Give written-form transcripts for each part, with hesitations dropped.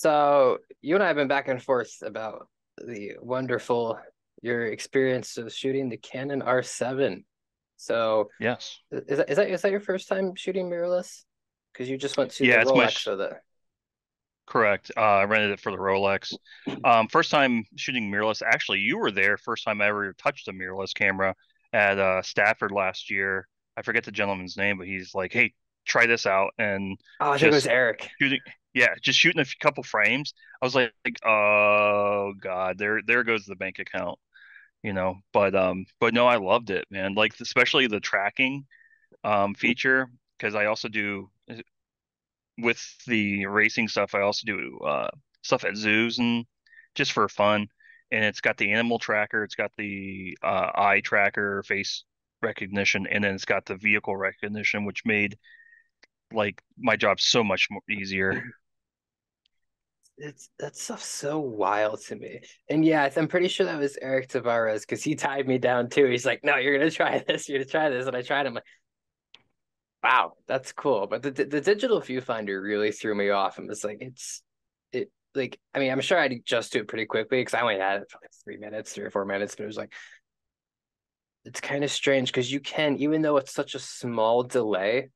So you and I have been back and forth about the wonderful your experience of shooting the Canon R7. So Yes. is that your first time shooting mirrorless? Because you just went to the Yeah, it's my Rolex with it. correct. I rented it for the Rolex. First time shooting mirrorless. Actually, you were there first time I ever touched a mirrorless camera at Stafford last year. I forget the gentleman's name, but he's like, "Hey, try this out," and Oh, I think it was just Eric. shooting. Yeah, just shooting a couple frames. I was like, "Oh God, there goes the bank account," you know. But no, I loved it, man. Like especially the tracking feature because I also do with the racing stuff. I also do stuff at zoos and just for fun. And it's got the animal tracker, it's got the eye tracker, face recognition, and then it's got the vehicle recognition, which made like my job so much more easier. It's that stuff's so wild to me. And yeah, I'm pretty sure that was Eric Tavares because he tied me down too. He's like, "No, you're gonna try this. You're gonna try this." And I tried. I'm like, "Wow, that's cool." But the digital viewfinder really threw me off. And was like, it like I mean, I'm sure I'd adjust to it pretty quickly because I only had it for like 3 minutes, 3 or 4 minutes. But it was like it's kind of strange because you can, even though it's such a small delay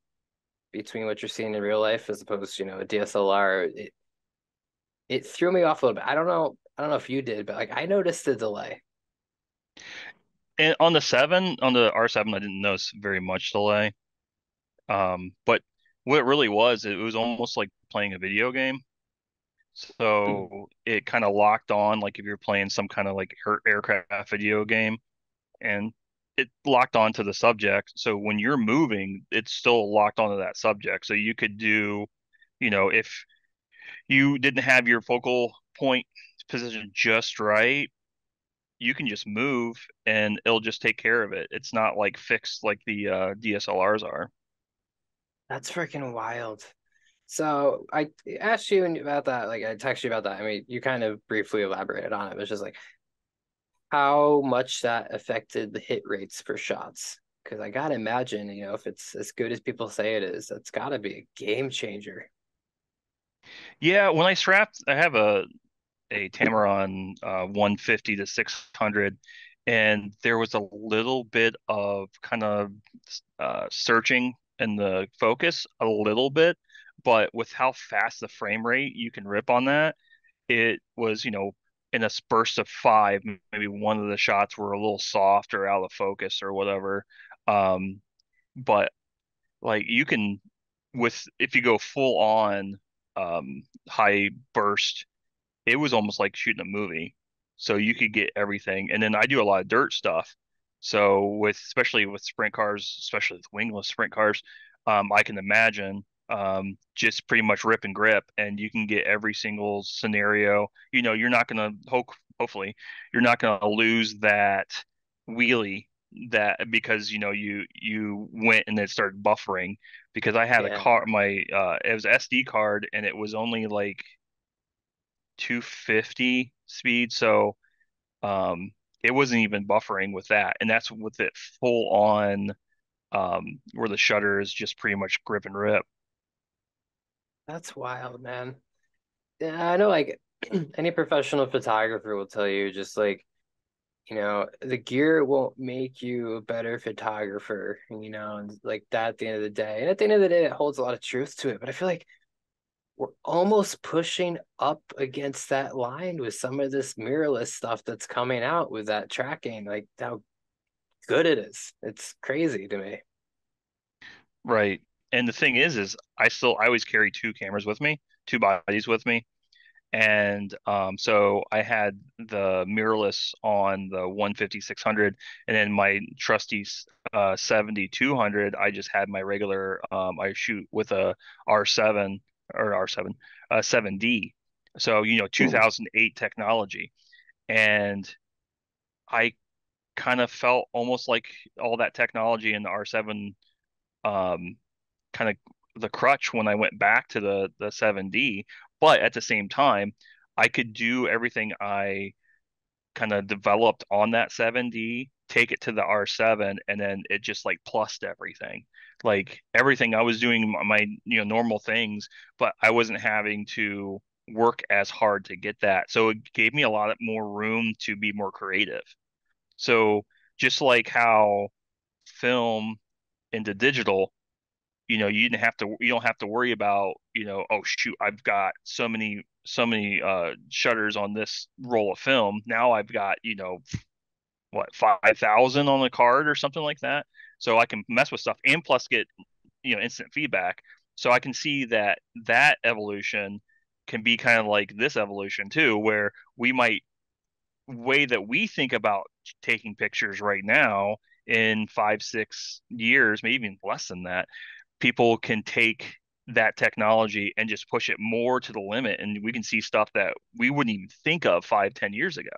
between what you're seeing in real life as opposed to a DSLR, it threw me off a little bit. I don't know if you did, but like I noticed the delay. And on the R7, I didn't notice very much delay. But what it really was, it was almost like playing a video game. So it kind of locked on, like if you're playing some kind of like aircraft video game, and it locked onto the subject. So when you're moving, it's still locked onto that subject. So you could do, if you didn't have your focal point position just right, you can just move and it'll just take care of it. It's not like fixed like the DSLRs are. That's freaking wild. So I asked you about that, like I texted you about that. I mean, you kind of briefly elaborated on it. It was just like how much that affected the hit rates for shots. Because I gotta imagine, if it's as good as people say it is, that's gotta be a game changer. Yeah, when I strapped, I have a Tamron 150 to 600, and there was a little bit of kind of searching in the focus, a little bit, but with how fast the frame rate you can rip on that, it was, in a burst of five, maybe one of the shots were a little soft or out of focus or whatever. Um, but like you can, with if you go full on high burst, it was almost like shooting a movie. So you could get everything. And then I do a lot of dirt stuff. So especially with sprint cars, especially with wingless sprint cars, I can imagine just pretty much rip and grip, and you can get every single scenario. You're not gonna hopefully you're not gonna lose that wheelie that because you went and it started buffering because I had a Yeah, car my it was SD card and it was only like 250 speed. So um, it wasn't even buffering with that. And that's with it full on where the shutter is just pretty much grip and rip. that's wild, man. Yeah, I know like any professional photographer will tell you just like, the gear won't make you a better photographer, and like that at the end of the day. And at the end of the day, it holds a lot of truth to it. But I feel like we're almost pushing up against that line with some of this mirrorless stuff that's coming out with that tracking, like how good it is. It's crazy to me. Right. And the thing is I always carry two cameras with me, two bodies with me. And so I had the mirrorless on the 150-600, and then my trusty 70-200. I just had my regular. I shoot with a R7 or R7, 7D. So 2008 technology, and I kind of felt almost like all that technology in the R7 um, kind of the crutch when I went back to the 7D. But at the same time, I could do everything I kind of developed on that 7D, take it to the R7, and then it just like plussed everything. Like everything I was doing my normal things, but I wasn't having to. work as hard to get that. So it gave me a lot more room to be more creative. So just like how film into digital, you don't have to worry about, oh shoot, I've got so many shutters on this roll of film. Now I've got, what, 5,000 on the card or something like that. So I can mess with stuff and plus get, instant feedback. So I can see that that evolution can be kind of like this evolution too, where we might way that we think about taking pictures right now in 5, 6 years, maybe even less than that, people can take that technology and just push it more to the limit, and we can see stuff that we wouldn't even think of 5, 10 years ago.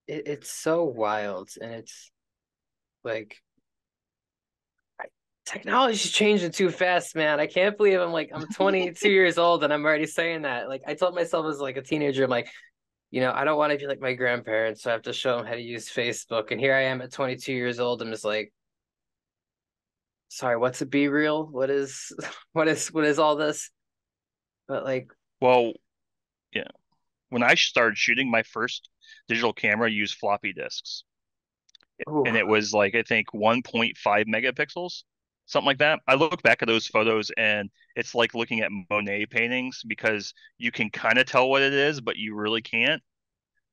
It's so wild, and it's like technology's changing too fast, man. I can't believe I'm 22 years old and I'm already saying that. Like I told myself as like a teenager, I'm like, I don't want to be like my grandparents, so I have to show them how to use Facebook. And here I am at 22 years old. I'm just like, sorry, what's a be real? What is what is all this? But like, Well, yeah, when I started shooting, my first digital camera used floppy disks, ooh, and it was like I think 1.5 megapixels, something like that. I look back at those photos and it's like looking at Monet paintings because you can kind of tell what it is, but you really can't.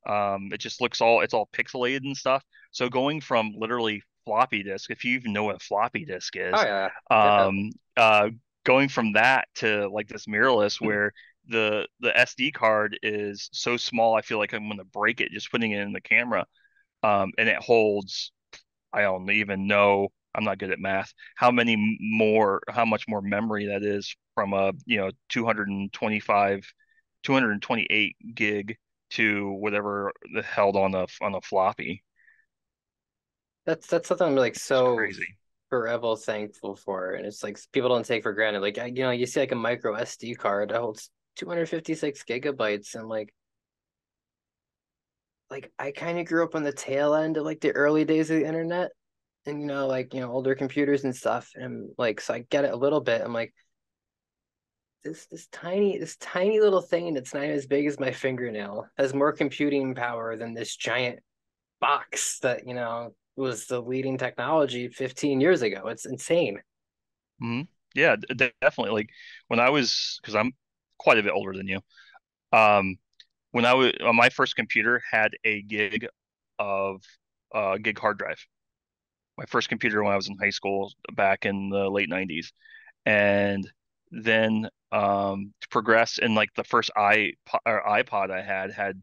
It just looks it's all pixelated and stuff. So going from literally floppy disk, if you even know what a floppy disk oh is, yeah, yeah. um, going from that to like this mirrorless where the SD card is so small, I feel like I'm gonna break it just putting it in the camera. And it holds, I don't even know, I'm not good at math, how much more memory that is from a, 225, 228 gig to whatever the held on a floppy. That's something I'm like It's so crazy. forever thankful for, and it's like people don't take for granted. Like you see like a micro SD card that holds 256 gigabytes, and like I kind of grew up on the tail end of like the early days of the internet, and older computers and stuff, and like so I get it a little bit. I'm like this tiny little thing that's not even as big as my fingernail has more computing power than this giant box that was the leading technology 15 years ago. It's insane. Hmm. Yeah, definitely. Like when I was, because I'm quite a bit older than you. Um, when I was my first computer had a of gig hard drive. My first computer when I was in high school back in the late 90s. And then progressed, and like the first iPod I had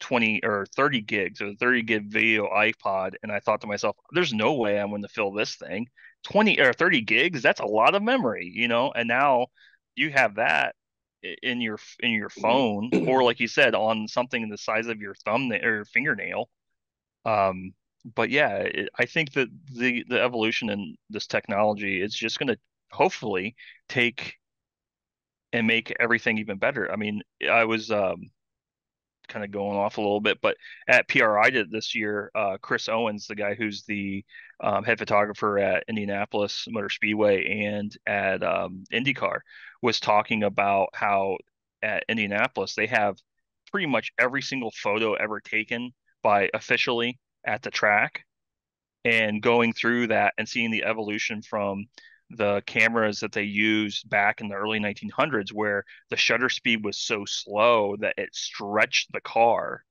20 or 30 gigs or 30 gig video iPod, and I thought to myself, there's no way I'm going to fill this thing. 20 or 30 gigs, that's a lot of memory, and now you have that in your phone, or like you said, on something the size of your thumbnail or fingernail. But yeah, I think that the evolution in this technology is just going to hopefully take and make everything even better. I mean, I was kind of going off a little bit, but at PRI did this year, Chris Owens, the guy who's the head photographer at Indianapolis Motor Speedway and at IndyCar, was talking about how at Indianapolis they have pretty much every single photo ever taken by officially at the track, and going through that and seeing the evolution from the cameras that they used back in the early 1900s, where the shutter speed was so slow that it stretched the car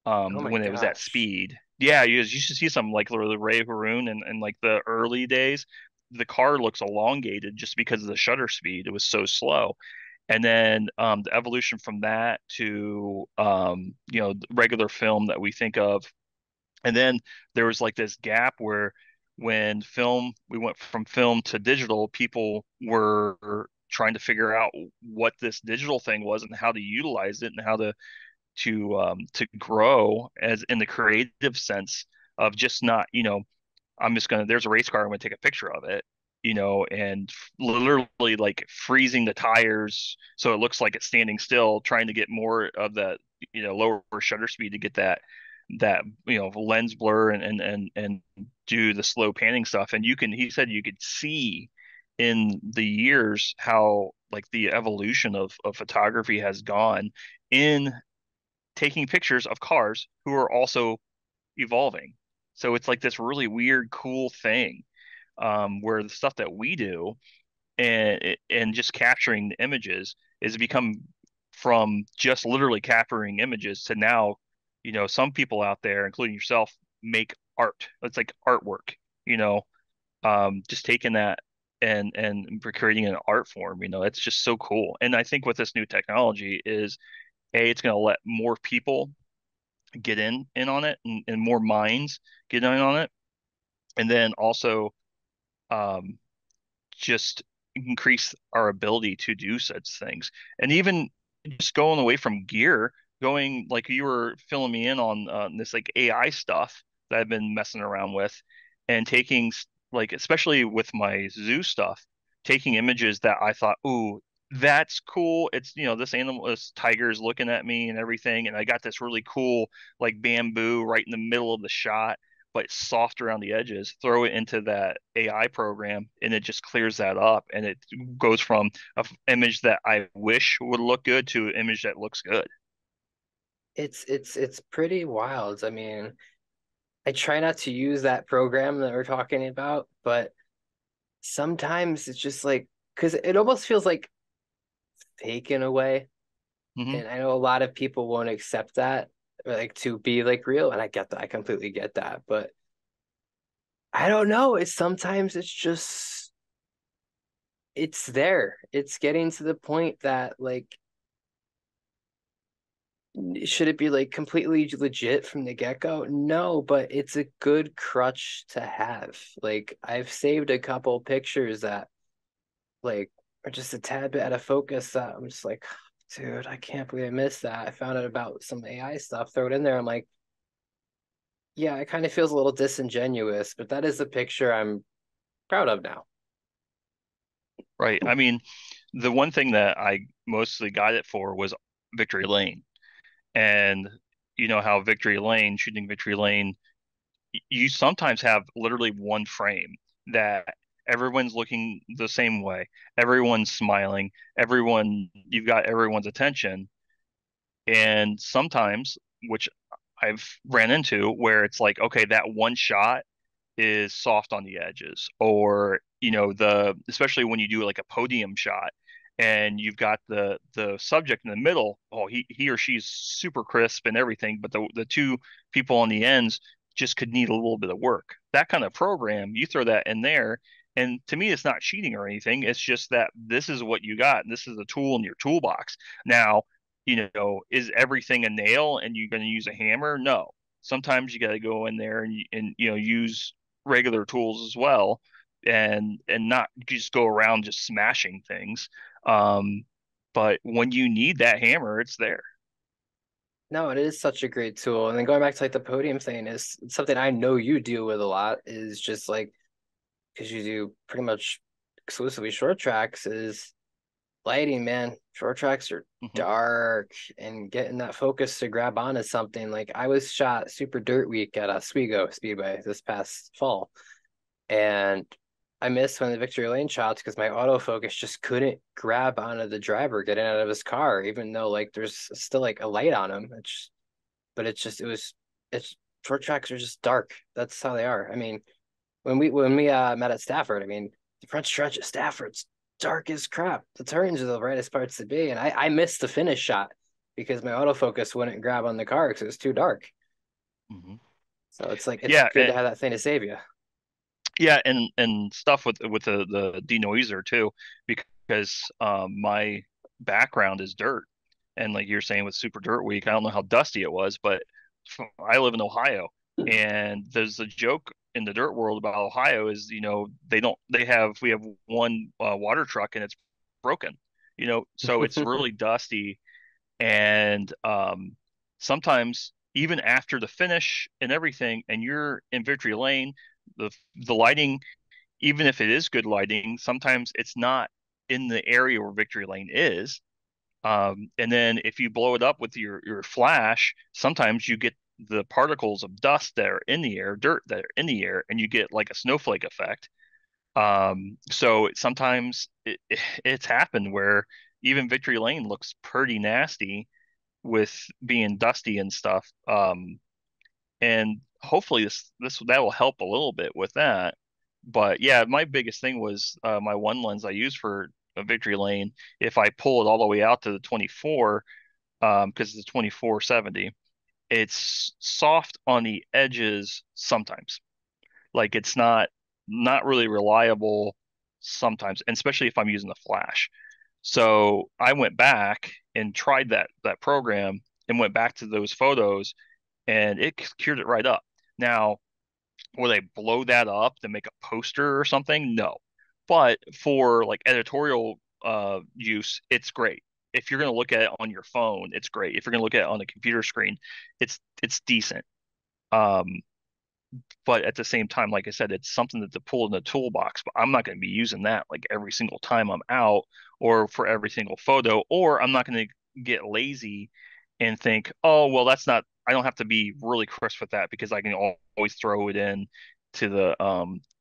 Oh my when it was at gosh. speed. Yeah, you should see some like the Ray Haroon and like the early days. The car looks elongated just because of the shutter speed. It was so slow. And then the evolution from that to regular film that we think of, and then there was like this gap where when we went from film to digital, people were trying to figure out what this digital thing was and how to utilize it and how to grow as in the creative sense of just not, I'm just gonna, there's a race car, I'm gonna take a picture of it, and literally like freezing the tires so it looks like it's standing still, trying to get more of that, lower shutter speed to get that lens blur and do the slow panning stuff. And he said you could see in the years how like the evolution of photography has gone in taking pictures of cars who are also evolving. So it's like this really weird, cool thing where the stuff that we do and just capturing the images is become from just literally capturing images to now, some people out there, including yourself, make art. It's like artwork, you know, just taking that and creating an art form, it's just so cool. And I think with this new technology is it's going to let more people get in on it and more minds get in on it. And then also um, just increase our ability to do such things. And even just going away from gear, going like you were filling me in on this like AI stuff that I've been messing around with and taking like, especially with my zoo stuff, taking images that I thought, ooh, that's cool. It's, this animal, this tiger is looking at me and everything. And I got this really cool like bamboo right in the middle of the shot, but soft around the edges, throw it into that AI program and it just clears that up. And it goes from an image that I wish would look good to an image that looks good. It's pretty wild. I mean, I try not to use that program that we're talking about, but sometimes it's just like because it almost feels like fake in a way. Hmm. And I know a lot of people won't accept that, or like to be like real, and I get that. I completely get that. But I don't know. It's sometimes it's just it's there. It's getting to the point that like should it be like completely legit from the get-go? No, but it's a good crutch to have. Like I've saved a couple pictures that like are just a tad bit out of focus that I'm just like, dude, I can't believe I missed that. I found out about some AI stuff, throw it in there. I'm like, yeah, it kind of feels a little disingenuous, but that is a picture I'm proud of now. Right. I mean, the one thing that I mostly got it for was Victory Lane. And you know how shooting Victory Lane, you sometimes have literally one frame that everyone's looking the same way. Everyone's smiling. You've got everyone's attention. And sometimes, which I've ran into, where it's like, okay, that one shot is soft on the edges, or especially when you do like a podium shot and you've got the subject in the middle. Oh, he or she's super crisp and everything, but the two people on the ends just could need a little bit of work. That kind of program, you throw that in there, and to me, it's not cheating or anything. It's just that this is what you got, and this is a tool in your toolbox. Now, is everything a nail and you're going to use a hammer? No. Sometimes you got to go in there and use regular tools as well, and not just go around just smashing things. Um, but when you need that hammer, it's there. No, it is such a great tool. And then going back to like the podium thing is something I know you deal with a lot is just like because you do pretty much exclusively short tracks is lighting, man. Short tracks are Hmm. dark and getting that focus to grab onto something. Like I was shot Super Dirt Week at Oswego Speedway this past fall, and I missed one of the victory lane shots because my autofocus just couldn't grab onto the driver getting out of his car, even though like there's still like a light on him. But it's short tracks are just dark. That's how they are. I mean, when we met at Stafford, I mean, the front stretch at Stafford's dark as crap. The turns are the brightest parts to be, and I missed the finish shot because my autofocus wouldn't grab on the car because it was too dark. Hmm. So it's like it's Yeah, good to have that thing to save you. yeah, and stuff with the denoiser too, because my background is dirt, and like you're saying with Super Dirt Week, I don't know how dusty it was, but I live in Ohio, and there's a joke in the dirt world about Ohio is we have one water truck and it's broken, so it's really dusty, and sometimes even after the finish and everything, and you're in victory lane, the lighting, even if it is good lighting, sometimes it's not in the area where victory lane is. And then if you blow it up with your flash, sometimes you get the particles of dust that are in the air, dirt that are in the air, and you get like a snowflake effect. So sometimes it's happened where even Victory Lane looks pretty nasty with being dusty and stuff. And hopefully this that will help a little bit with that. But yeah, my biggest thing was my one lens I use for a Victory Lane. If I pull it all the way out to the 24, because it's a 24-70, it's soft on the edges sometimes. Like it's not really reliable sometimes, and especially if I'm using the flash. So I went back and tried that program and went back to those photos, and it cured it right up. Now, will they blow that up to make a poster or something? No. But for like editorial use, it's great. If you're going to look at it on your phone, it's great. If you're going to look at it on a computer screen, it's decent. Um, but at the same time, like I said, it's something that to pull in the toolbox. But I'm not going to be using that like every single time I'm out or for every single photo, or I'm not going to get lazy and think, oh, well, that's not, I don't have to be really crisp with that because I can always throw it in to the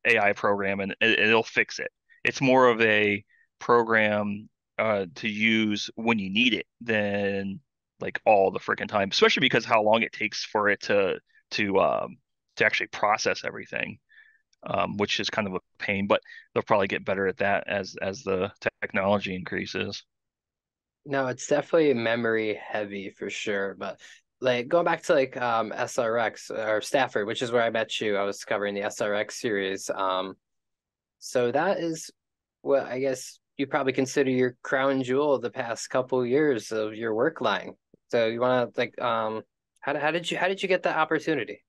AI program and it'll fix it. It's more of a program to use when you need it than like all the freaking time, especially because how long it takes for it to to actually process everything, which is kind of a pain. But they'll probably get better at that as the technology increases. No, it's definitely memory heavy for sure. But like going back to like SRX or Stafford, which is where I met you. I was covering the SRX series. So that is what I guess you probably consider your crown jewel of the past couple years of your work line. So you want to like how did you get that opportunity?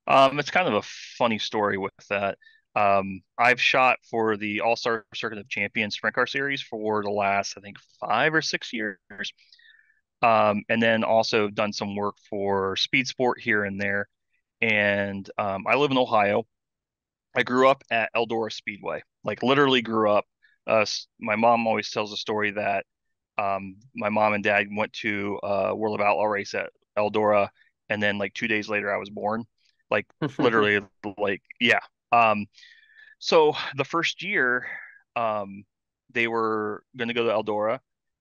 It's kind of a funny story with that. I've shot for the All-Star Circuit of Champions Sprint Car Series for the last, I think, 5 or 6 years. And then also done some work for Speed Sport here and there. And I live in Ohio. I grew up at Eldora Speedway, like literally grew up. My mom always tells a story that my mom and dad went to World of Outlaw race at Eldora, and then like 2 days later, I was born. Like literally, like yeah. Um, so the first year, um, they were going to go to Eldora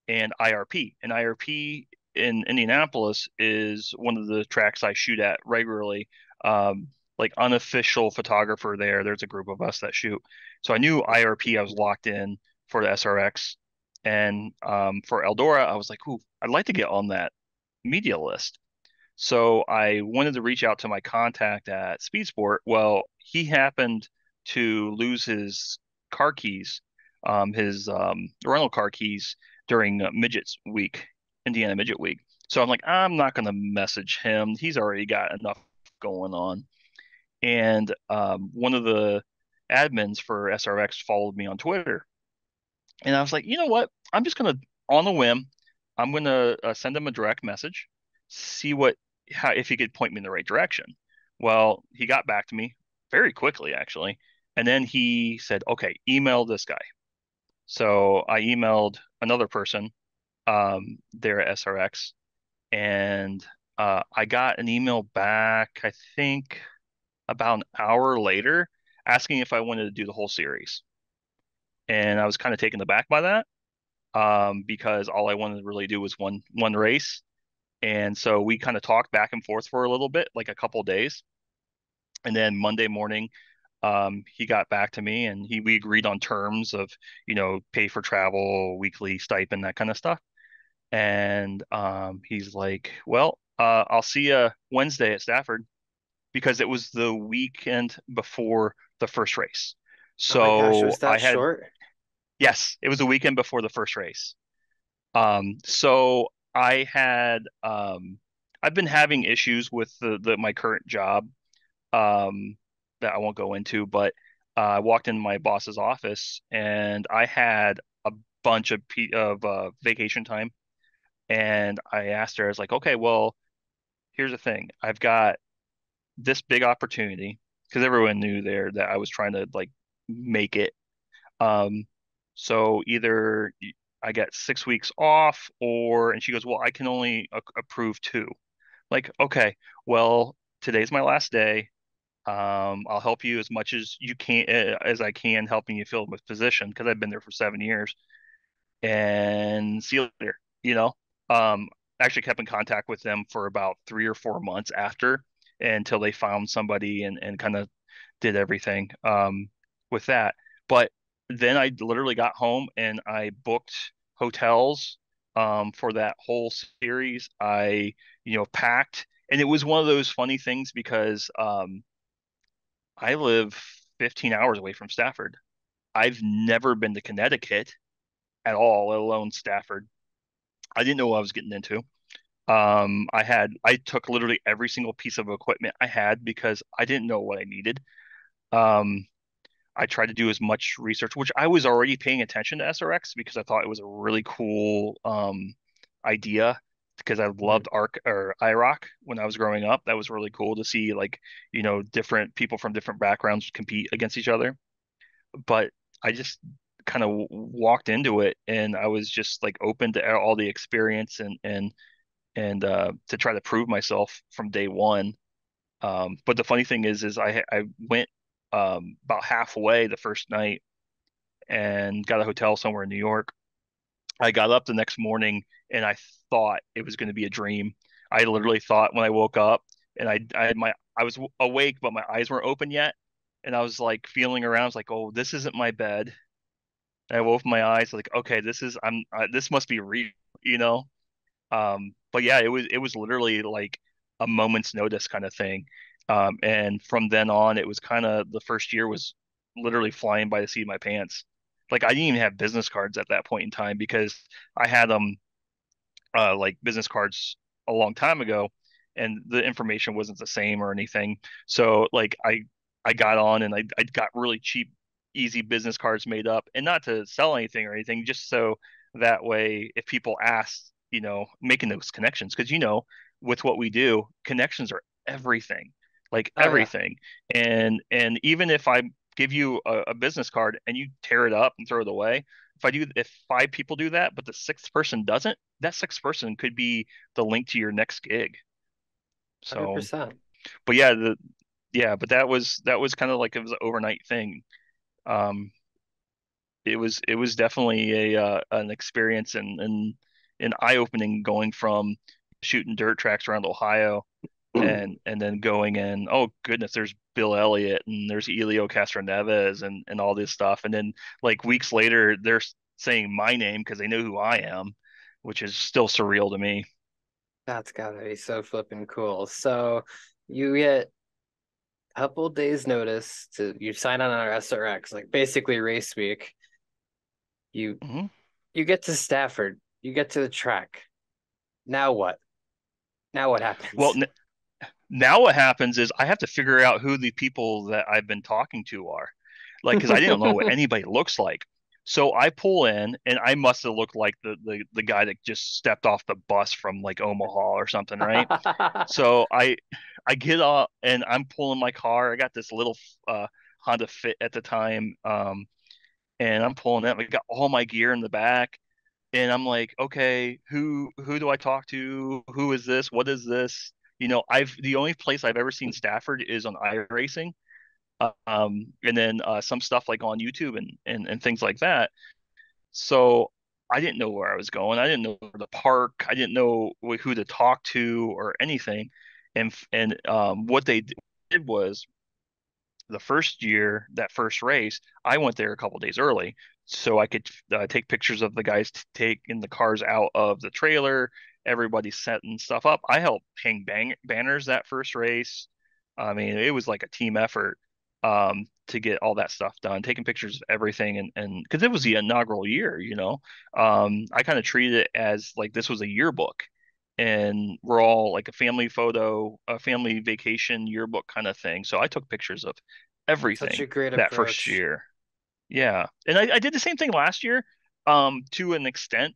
and IRP. And IRP in Indianapolis is one of the tracks I shoot at regularly. Like unofficial photographer there. There's a group of us that shoot. So I knew IRP, I was locked in for the SRX. And for Eldora, I was like, ooh, I'd like to get on that media list. So I wanted to reach out to my contact at Speed Sport. Well, he happened to lose his car keys, his rental car keys during Midgets Week, Indiana Midget Week. So I'm like, I'm not going to message him. He's already got enough going on. And one of the admins for SRX followed me on Twitter. And I was like, you know what? I'm just going to, on a whim, I'm going to send him a direct message, see what, how, if he could point me in the right direction. Well, he got back to me very quickly, actually. And then he said, okay, email this guy. So I emailed another person there at SRX, and I got an email back, I think about an hour later, asking if I wanted to do the whole series. And I was kind of taken aback by that because all I wanted to really do was one race. And so we kind of talked back and forth for a little bit, like a couple days. And then Monday morning, he got back to me and we agreed on terms of, pay for travel, weekly stipend, that kind of stuff. And he's like, well, I'll see you Wednesday at Stafford because it was the weekend before the first race. Oh my gosh, it So was that short? yes, it was the weekend before the first race. So I've been having issues with the my current job, um, that I won't go into, but I walked into my boss's office and I had a bunch of vacation time, and I asked her, I was like, okay, well, here's the thing, I've got this big opportunity because everyone knew there that I was trying to like make it. Um, so either I get 6 weeks off, and she goes, well, I can only approve two. Like, okay, well, today's my last day. I'll help you as much as you can, as I can, helping you fill with position because I've been there for 7 years. And see you later. You know, um, actually kept in contact with them for about 3 or 4 months after until they found somebody and kind of did everything with that. But then I literally got home and I booked hotels for that whole series. I, packed, and it was one of those funny things because I live 15 hours away from Stafford. I've never been to Connecticut at all, let alone Stafford. I didn't know what I was getting into. I took literally every single piece of equipment I had because I didn't know what I needed. Um, I tried to do as much research, which I was already paying attention to SRX because I thought it was a really cool idea because I Mhm. loved Arc or IROC when I was growing up. That was really cool to see like, different people from different backgrounds compete against each other. But I just kind of walked into it and I was just like open to all the experience and to try to prove myself from day one. But the funny thing is I went about halfway the first night and got a hotel somewhere in New York. I got up the next morning and I thought it was going to be a dream. I literally thought when I woke up and I was awake, but my eyes weren't open yet. And I was like feeling around. I was like, oh, this isn't my bed. And I woke my eyes like, okay, this must be real, you know? But yeah, it was literally like a moment's notice kind of thing. And from then on, it was kind of the first year was literally flying by the seat of my pants. Like I didn't even have business cards at that point in time because I had them like business cards a long time ago, and the information wasn't the same or anything. So like I got on and I got really cheap, easy business cards made up, and not to sell anything or anything, just so that way if people ask, making those connections, because with what we do, connections are everything, like Oh yeah, everything. And even if I give you a business card and you tear it up and throw it away, if 5 people do that, but the sixth person doesn't, that sixth person could be the link to your next gig. hundred So, percent. but but that was kind of like it was an overnight thing. Um, it was definitely a an experience and an eye opening going from shooting dirt tracks around Ohio and then going in, oh goodness, there's Bill Elliott and there's Elio Castroneves and all this stuff. And then like weeks later, they're saying my name because they know who I am, which is still surreal to me. That's gotta be so flipping cool. So you get a couple days notice to you sign on our SRX, like basically race week. You hmm you get to Stafford, you get to the track. Now what? Now what Well, happens? n now what happens is I have to figure out who the people that I've been talking to are. Like, because I didn't know what anybody looks like. So I pull in, and I must have looked like the guy that just stepped off the bus from like Omaha or something, right? So I get up and I'm pulling my car. I got this little Honda Fit at the time, and I'm pulling it. I got all my gear in the back, and I'm like, okay, who do I talk to? Who is this? What is this? I've the only place I've ever seen Stafford is on iRacing, and then some stuff like on YouTube and things like that. So I didn't know where I was going. I didn't know where to park. I didn't know who to talk to or anything. And what they did was the first year, that first race, I went there a couple days early so I could take pictures of the guys taking the cars out of the trailer, everybody setting stuff up. I helped hang banners that first race. I mean, it was like a team effort to get all that stuff done, taking pictures of everything, and because it was the inaugural year. I kind of treated it as like this was a yearbook. And we're all like a family photo, a family vacation yearbook kind of thing. So I took pictures of Such a everything great that first approach. year. Yeah. And I did the same thing last year, to an extent.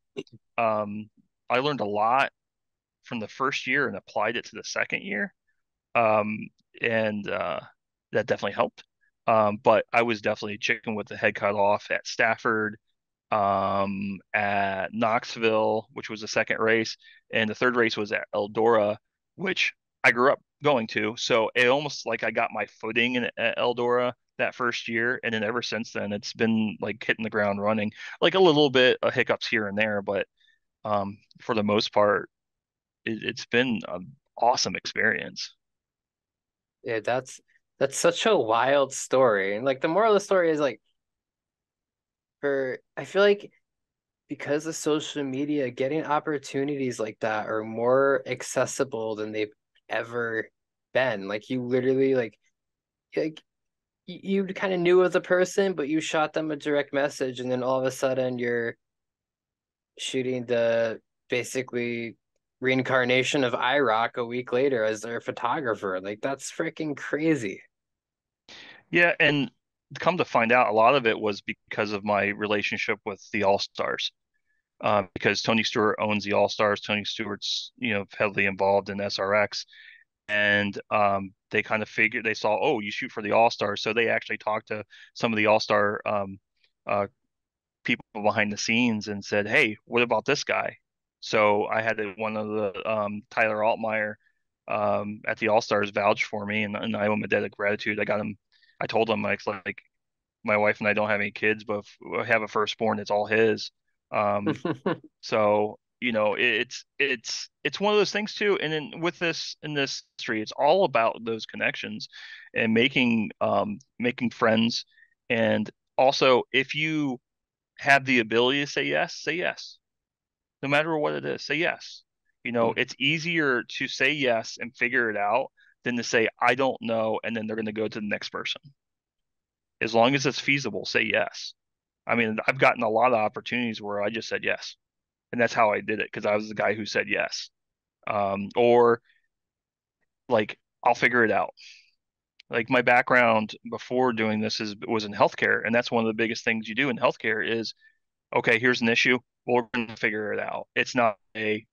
Um, I learned a lot from the first year and applied it to the second year. Um, and that definitely helped. But I was definitely chicken with the head cut off at Stafford, at Knoxville, which was the second race, and the third race was at Eldora, which I grew up going to, so it almost like I got my footing in at Eldora that first year, and then ever since then it's been like hitting the ground running, like a little bit of hiccups here and there, but for the most part, it's been an awesome experience. Yeah, that's such a wild story. And like the moral of the story is like for I feel like because of social media, getting opportunities like that are more accessible than they've ever been. Like you literally like you kind of knew of the person, but you shot them a direct message, and then all of a sudden you're shooting the basically reincarnation of IROC a week later as their photographer. Like that's freaking crazy. Yeah, and come to find out, a lot of it was because of my relationship with the All-Stars. Because Tony Stewart owns the All-Stars. Tony Stewart's, heavily involved in SRX, and they kind of figured they saw, oh, you shoot for the All-Stars, so they actually talked to some of the All-Star uh, people behind the scenes and said, hey, what about this guy? So I had one of the Tyler Altmaier at the All Stars vouch for me, and I owe him a debt of gratitude. I told him like my wife and I don't have any kids, but if we have a firstborn, it's all his. Um, so it's one of those things too. And then with this in this industry, it's all about those connections and making friends. And also, if you have the ability to say yes, say yes. No matter what it is, say yes. It's easier to say yes and figure it out than to say, I don't know, and then they're going to go to the next person. As long as it's feasible, say yes. I mean, I've gotten a lot of opportunities where I just said yes. And that's how I did it because I was the guy who said yes. Or like, I'll figure it out. Like my background before doing this was in healthcare, and that's one of the biggest things you do in healthcare is okay, here's an issue. We're going to figure it out. It's not a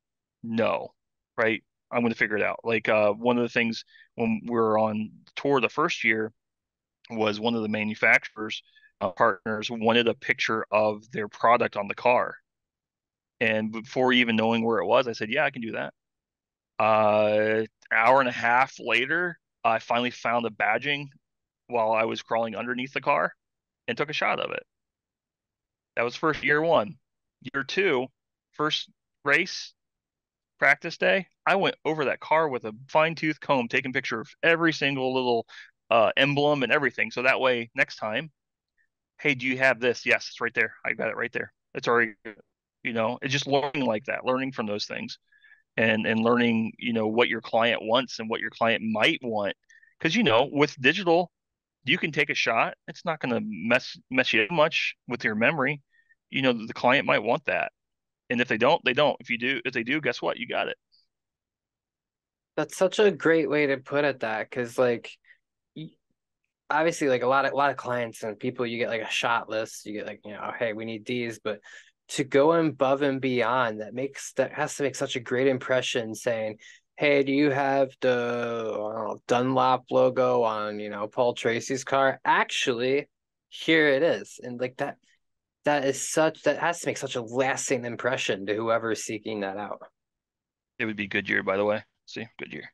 no, right? I'm going to figure it out. Like one of the things when we were on tour the first year was one of the manufacturers partners wanted a picture of their product on the car. And before even knowing where it was, I said, yeah, I can do that. Hour and a half later, I finally found the badging while I was crawling underneath the car and took a shot of it. That was first year one. Year two, first race, practice day, I went over that car with a fine tooth comb, taking picture of every single little emblem and everything. So that way, next time, hey, do you have this? Yes, it's right there. I got it right there. It's already, it's just learning like that, learning from those things and learning, what your client wants and what your client might want. Because, with digital, you can take a shot. It's not going to mess you up much with your memory. The client might want that. And if they don't, they don't. If they do, guess what? You got it. That's such a great way to put it that because like obviously like a lot of clients and people you get like a shot list, you get like, hey, we need these, but to go above and beyond that has to make such a great impression saying, hey, do you have the I don't know, Dunlop logo on, Paul Tracy's car? Actually, here it is. And like that has to make such a lasting impression to whoever's seeking that out. It would be Goodyear, by the way. See, Goodyear.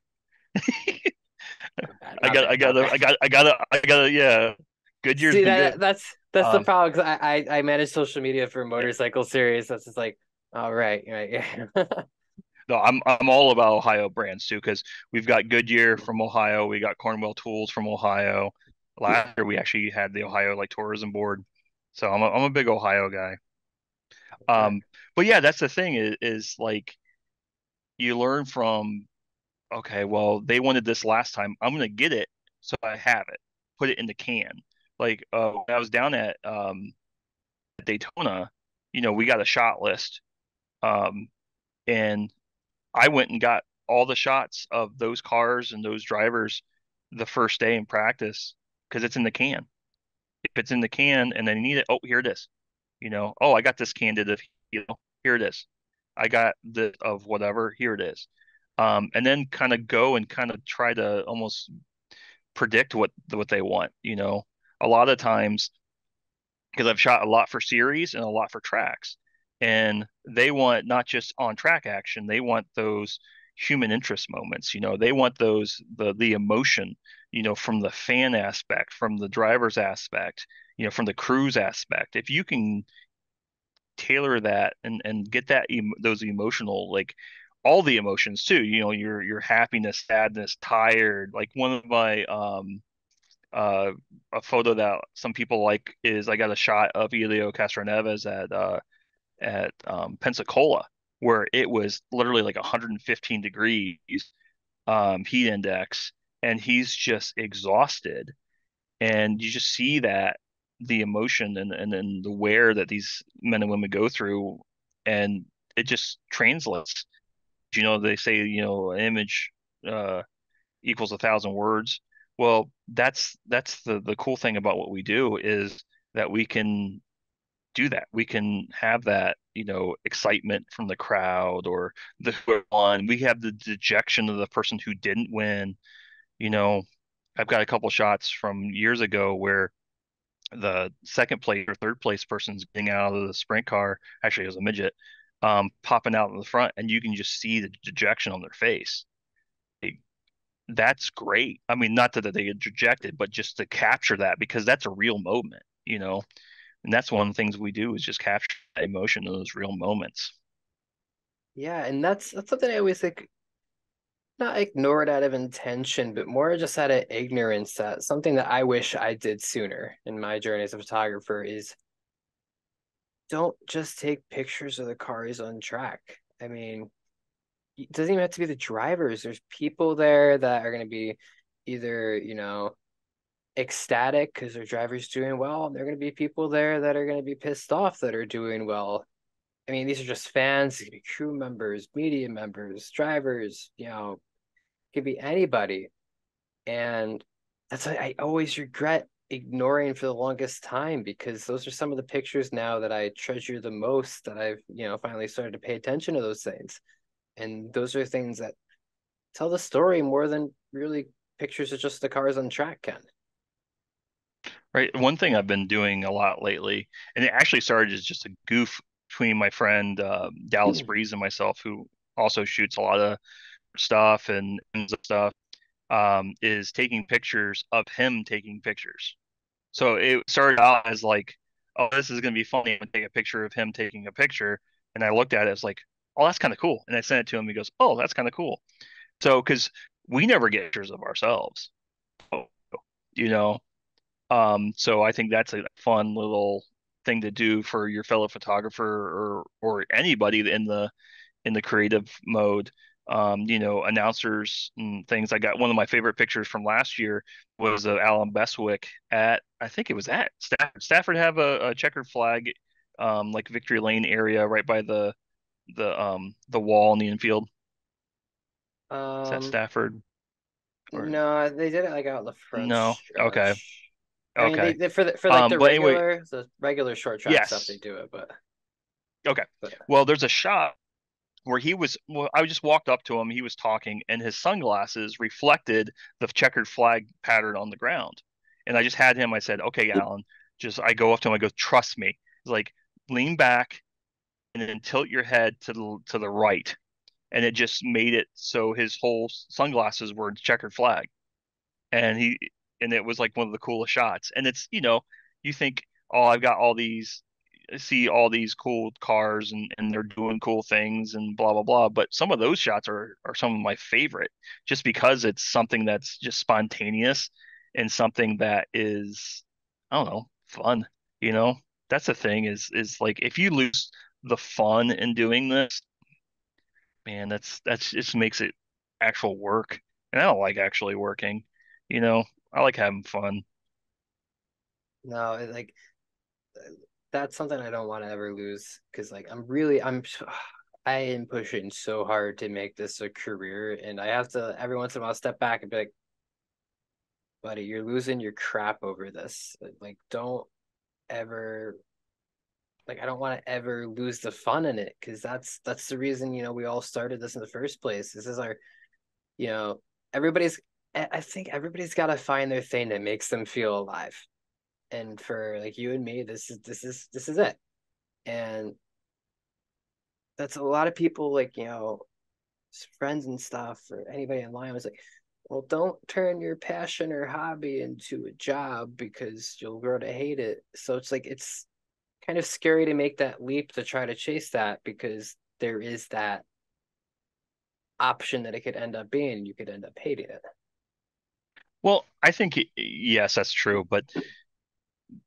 Not bad, not bad, not bad. Yeah. Goodyear's See been that good. that's the Um, problem because I manage social media for motorcycle series. That's just like, all right, right, yeah. no, I'm all about Ohio brands too because we've got Goodyear from Ohio, we got Cornwell Tools from Ohio. Last year we actually had the Ohio like tourism board, so I'm a big Ohio guy. Yeah. Um, but yeah, that's the thing is like you learn from okay, well they wanted this last time, I'm gonna get it, so I have it, put it in the can. Like when I was down at Daytona, we got a shot list. Um, and I went and got all the shots of those cars and those drivers the first day in practice because it's in the can. If it's in the can and they need it, oh, here it is. Oh, I got this candid of, here it is. I got the of whatever, here it is. And then kind of go and kind of try to almost predict what they want. A lot of times because I've shot a lot for series and a lot for tracks. And they want not just on track action, they want those, human interest moments. They want the emotion, from the fan aspect, from the driver's aspect, from the crew's aspect. If you can tailor that and get those emotional, like all the emotions too, your happiness, sadness, tired. Like one of my a photo that some people like is I got a shot of Elio Castroneves at Pensacola, where it was literally like 115 degrees heat index, and he's just exhausted, and you just see that the emotion and the wear that these men and women go through, and it just translates. They say, an image uh, equals 1,000 words. Well, that's the cool thing about what we do is that we can do that. We can have that, excitement from the crowd or the who won. We have the dejection of the person who didn't win. You know, I've got a couple shots from years ago where the second place or third place person's getting out of the sprint car. Actually, it was a midget, popping out in the front, and you can just see the dejection on their face. Like, that's great. I mean, not that they get dejected, but just to capture that because that's a real moment. And that's one of the things we do is just capture that emotion in those real moments. Yeah, and that's something I always like not ignored out of intention, but more just out of ignorance. That something that I wish I did sooner in my journey as a photographer is don't just take pictures of the cars on track. I mean, it doesn't even have to be the drivers. There's people there that are going to be either, ecstatic because their driver's doing well, and there are going to be people there that are going to be pissed off that are doing well. I mean, these are just fans, it could be crew members, media members, drivers, it could be anybody. And that's what I always regret ignoring for the longest time because those are some of the pictures now that I treasure the most that I've, finally started to pay attention to those things. And those are things that tell the story more than really pictures of just the cars on track can. Right. One thing I've been doing a lot lately, and it actually started as just a goof between my friend Dallas Breeze and myself, who also shoots a lot of stuff and stuff, is taking pictures of him taking pictures. So it started out as like, oh, this is going to be funny. I'm going to take a picture of him taking a picture. And I looked at it as like, oh, that's kind of cool. And I sent it to him. He goes, oh, that's kind of cool. So, because we never get pictures of ourselves, oh, you know, so I think that's a fun little thing to do for your fellow photographer or anybody in the creative mode. Announcers and things. I got one of my favorite pictures from last year was of Alan Bestwick at I think it was at Stafford. Stafford have a checkered flag, like Victory Lane area right by the wall in the infield. Is that Um, Stafford or no, they did it like out in the front no? Okay, stretch. I mean, okay. they for like But anyway, the regular short track stuff they yes. do it, Okay. but Well, there's a shot where I just walked up to him, he was talking, and his sunglasses reflected the checkered flag pattern on the ground. And I just had him, I said, okay, Alan, I go up to him, I go, trust me. He's like, lean back and then tilt your head to the right. And it just made it so his whole sunglasses were checkered flag. And it was like one of the coolest shots. And it's, you think, oh, I've got all these I see all these cool cars and they're doing cool things and blah blah blah. But some of those shots are some of my favorite just because it's something that's just spontaneous and something that is, I don't know, fun. You know, that's the thing is like if you lose the fun in doing this, man, that's just makes it actual work. And I don't like actually working, you know. I like having fun. no, like that's something I don't want to ever lose because like I am pushing so hard to make this a career, and I have to every once in a while step back and be like, buddy, you're losing your crap over this. Like, don't ever like I don't want to ever lose the fun in it because that's the reason we all started this in the first place. This is our you know everybody's I think everybody's got to find their thing that makes them feel alive. And for like you and me, this is it. And that's a lot of people like friends and stuff or anybody online was like, well, don't turn your passion or hobby into a job because you'll grow to hate it. So it's like it's kind of scary to make that leap to try to chase that because there is that option that it could end up being. You could end up hating it. Well, I think yes, that's true, but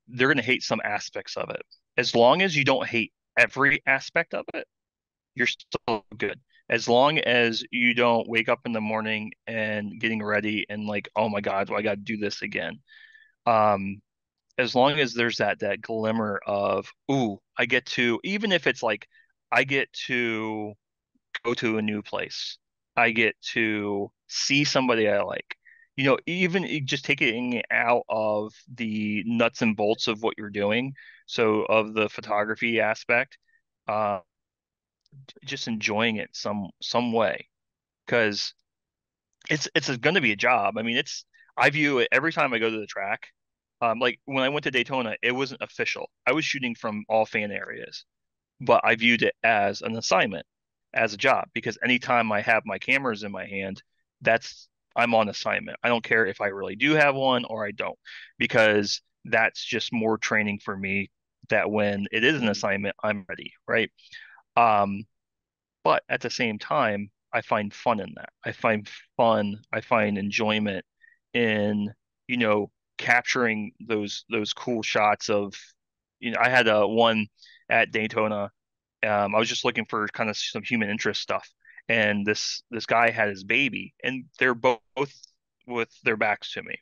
they're going to hate some aspects of it. As long as you don't hate every aspect of it, you're still good. As long as you don't wake up in the morning and getting ready and like, oh my God, do I got to do this again? Um, as long as there's that glimmer of, ooh, I get to, even if it's like I get to go to a new place. I get to see somebody I like. Even just taking it out of the nuts and bolts of what you're doing, so of the photography aspect, uh, just enjoying it some way, because it's going to be a job. I mean, I view it every time I go to the track. Like when I went to Daytona, it wasn't official. I was shooting from all fan areas, but I viewed it as an assignment, as a job, because anytime I have my cameras in my hand, that's I'm on assignment. I don't care if I really do have one or I don't, because that's just more training for me that when it is an Mm-hmm. assignment, I'm ready, right? Um, but at the same time, I find fun in that. I find enjoyment in, you know, capturing those cool shots of, I had a one at Daytona. I was just looking for kind of some human interest stuff, and this guy had his baby, and they're both with their backs to me.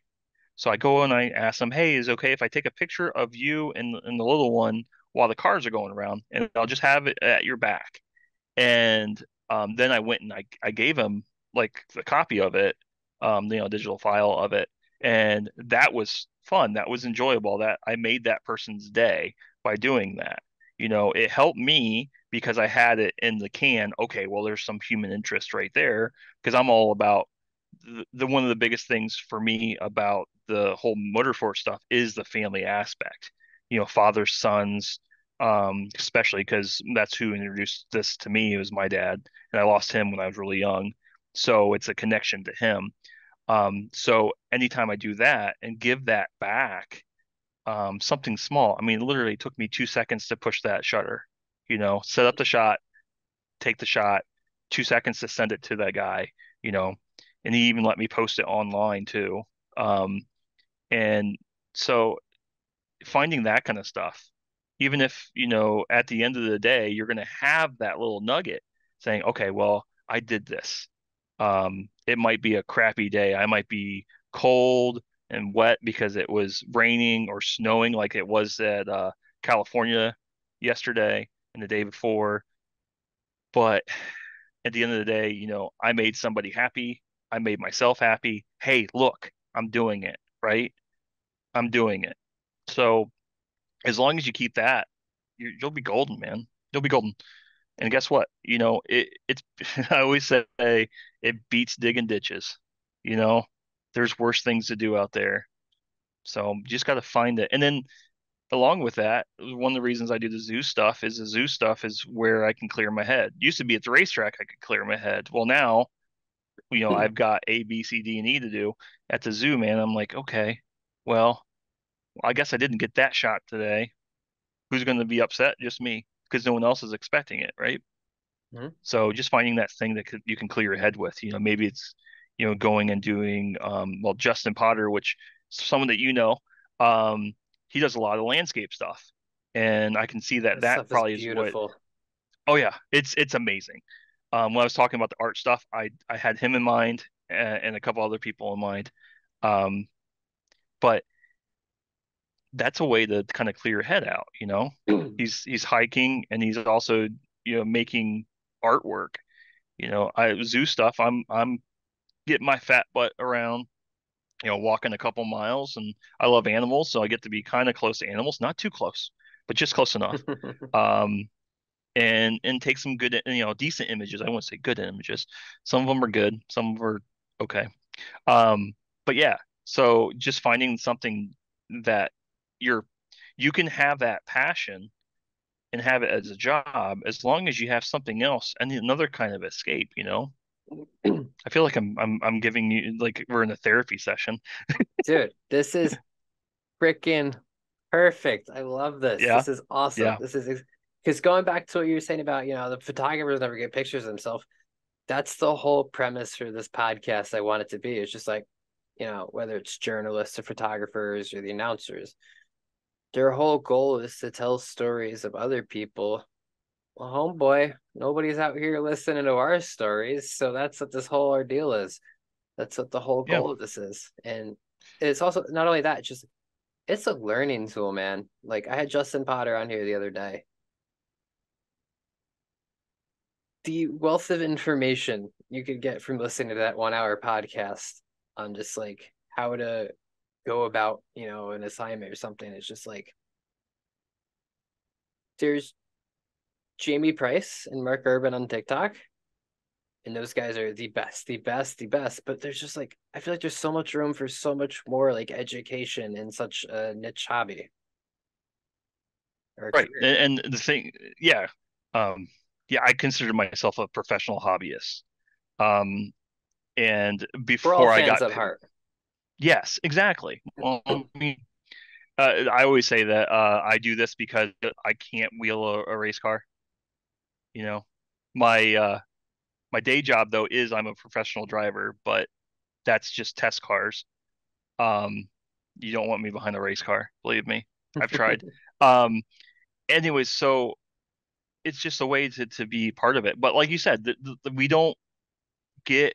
So I go and I ask them, "Hey, is it okay if I take a picture of you and the little one while the cars are going around, and I'll just have it at your back?" And then I went and I gave him like the copy of it, digital file of it, and that was fun. That was enjoyable. That I made that person's day by doing that. It helped me because I had it in the can. Okay, well, there's some human interest right there because I'm all about the one of the biggest things for me about the whole motorsport stuff is the family aspect. Fathers, sons, especially because that's who introduced this to me. It was my dad, and I lost him when I was really young. So it's a connection to him. So anytime I do that and give that back, something small, I mean, it literally took me 2 seconds to push that shutter, set up the shot, take the shot, 2 seconds to send it to that guy, you know, and he even let me post it online too. Um, and so finding that kind of stuff, even if, at the end of the day, you're going to have that little nugget saying, okay, well, I did this. It might be a crappy day. I might be cold and wet because it was raining or snowing like it was at California yesterday and the day before. But at the end of the day, I made somebody happy. I made myself happy. Hey, look, I'm doing it, right? I'm doing it. So as long as you keep that, you'll be golden, man. You'll be golden. And guess what? It's I always say it beats digging ditches. You know, there's worse things to do out there. So you just got to find it. And then along with that, one of the reasons I do the zoo stuff is where I can clear my head. Used to be at the racetrack, I could clear my head. Well, now, I've got A, B, C, D, and E to do at the zoo, man. I'm like, okay, well, I guess I didn't get that shot today. Who's going to be upset? Just me, because no one else is expecting it, right? So just finding that thing that you can clear your head with, maybe it's, going and doing, well, Justin Potter, which someone that um, he does a lot of landscape stuff, and I can see that That that stuff is probably is what. beautiful. Oh yeah, it's amazing. When I was talking about the art stuff, I had him in mind and a couple other people in mind, um, but that's a way to kind of clear your head out. He's hiking and he's also making artwork. I zoo stuff. I'm getting my fat butt around, walking a couple miles, and I love animals, so I get to be kind of close to animals, not too close, but just close enough. Um, and take some good, decent images. I won't say good images. Some of them are good, some of them are okay. Um, but yeah, so just finding something that you're you can have that passion and have it as a job as long as you have something else and another kind of escape. I feel like I'm giving you like we're in a therapy session. Dude, this is freaking perfect. I love this. Yeah. This is awesome. Yeah. This is because going back to what you were saying about, the photographers never get pictures of themselves. That's the whole premise for this podcast. I want it to be. It's just like, whether it's journalists or photographers or the announcers, their whole goal is to tell stories of other people. Well, homeboy, nobody's out here listening to our stories, so that's what this whole ordeal is. That's what the whole Yeah. goal of this is. And it's also not only that, it's a learning tool, man. Like I had Justin Potter on here the other day. The wealth of information you could get from listening to that 1 hour podcast on just like how to go about, an assignment or something. It's just like there's Jamie Price and Mark Urban on TikTok, and those guys are the best, the best, the best. But there's just like I feel like there's so much room for so much more like education in such a niche hobby or Right. career. And the thing, yeah. Yeah, I consider myself a professional hobbyist. Um, and We're all before I fans got, at heart. yes, exactly. Well, I mean, I always say that I do this because I can't wheel a race car. You know, my my day job though is I'm a professional driver, but that's just test cars. Um, you don't want me behind a race car, believe me. I've tried. Um, anyways, so it's just a way to be part of it. But like you said, we don't get.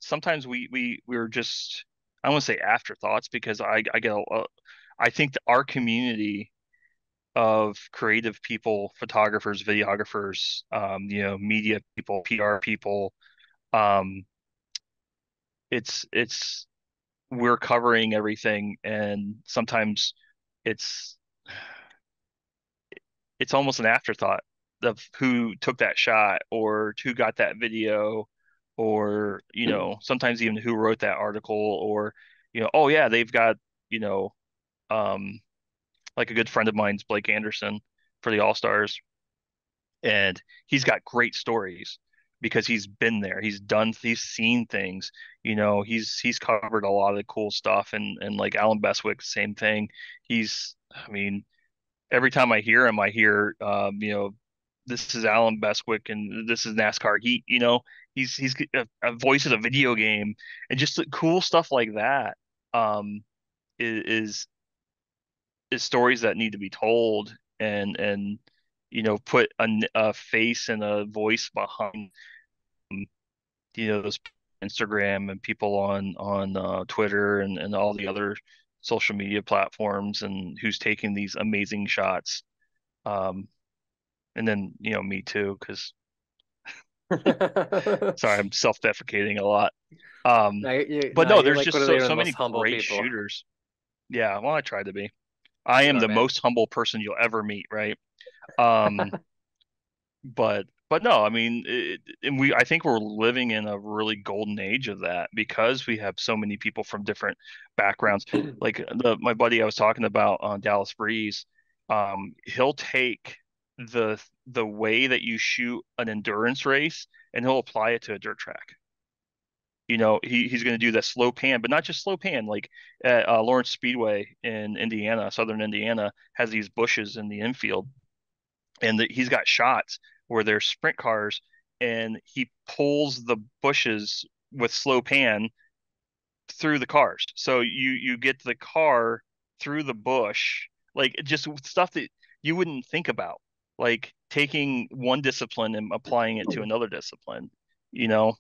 Sometimes we're just I don't want to say afterthoughts because I get I think that our community of creative people, photographers, videographers, media people, PR people, um, it's we're covering everything, and sometimes it's it's almost an afterthought of who took that shot or who got that video or sometimes even who wrote that article or oh yeah they've got you know um like a good friend of mine's Blake Anderson for the All Stars, and he's got great stories because he's been there, he's seen things, he's covered a lot of the cool stuff, and like Alan Bestwick, same thing. I mean, every time I hear him, I hear, this is Alan Bestwick and this is NASCAR Heat. He's a voice of a video game, and just the cool stuff like that. Is is stories that need to be told, and put a face and a voice behind those Instagram and people on Twitter and all the other social media platforms, and who's taking these amazing shots. Um, and then me too, because sorry, I'm self-deprecating a lot. Um, No, but no, you're there's like one just of so the so many most humble great people. shooters. Yeah, well, I try to be. I am No, the man. most humble person you'll ever meet, right? Um, but no, I mean, and I think we're living in a really golden age of that because we have so many people from different backgrounds. Like my buddy I was talking about on Dallas Breeze, he'll take the way that you shoot an endurance race and he'll apply it to a dirt track. He's going to do that slow pan, but not just slow pan. Like at Lawrence Speedway in Indiana, Southern Indiana, has these bushes in the infield, and he's got shots where there's sprint cars, and he pulls the bushes with slow pan through the cars. So you get the car through the bush, like just stuff that you wouldn't think about, like taking one discipline and applying it to another discipline, you know,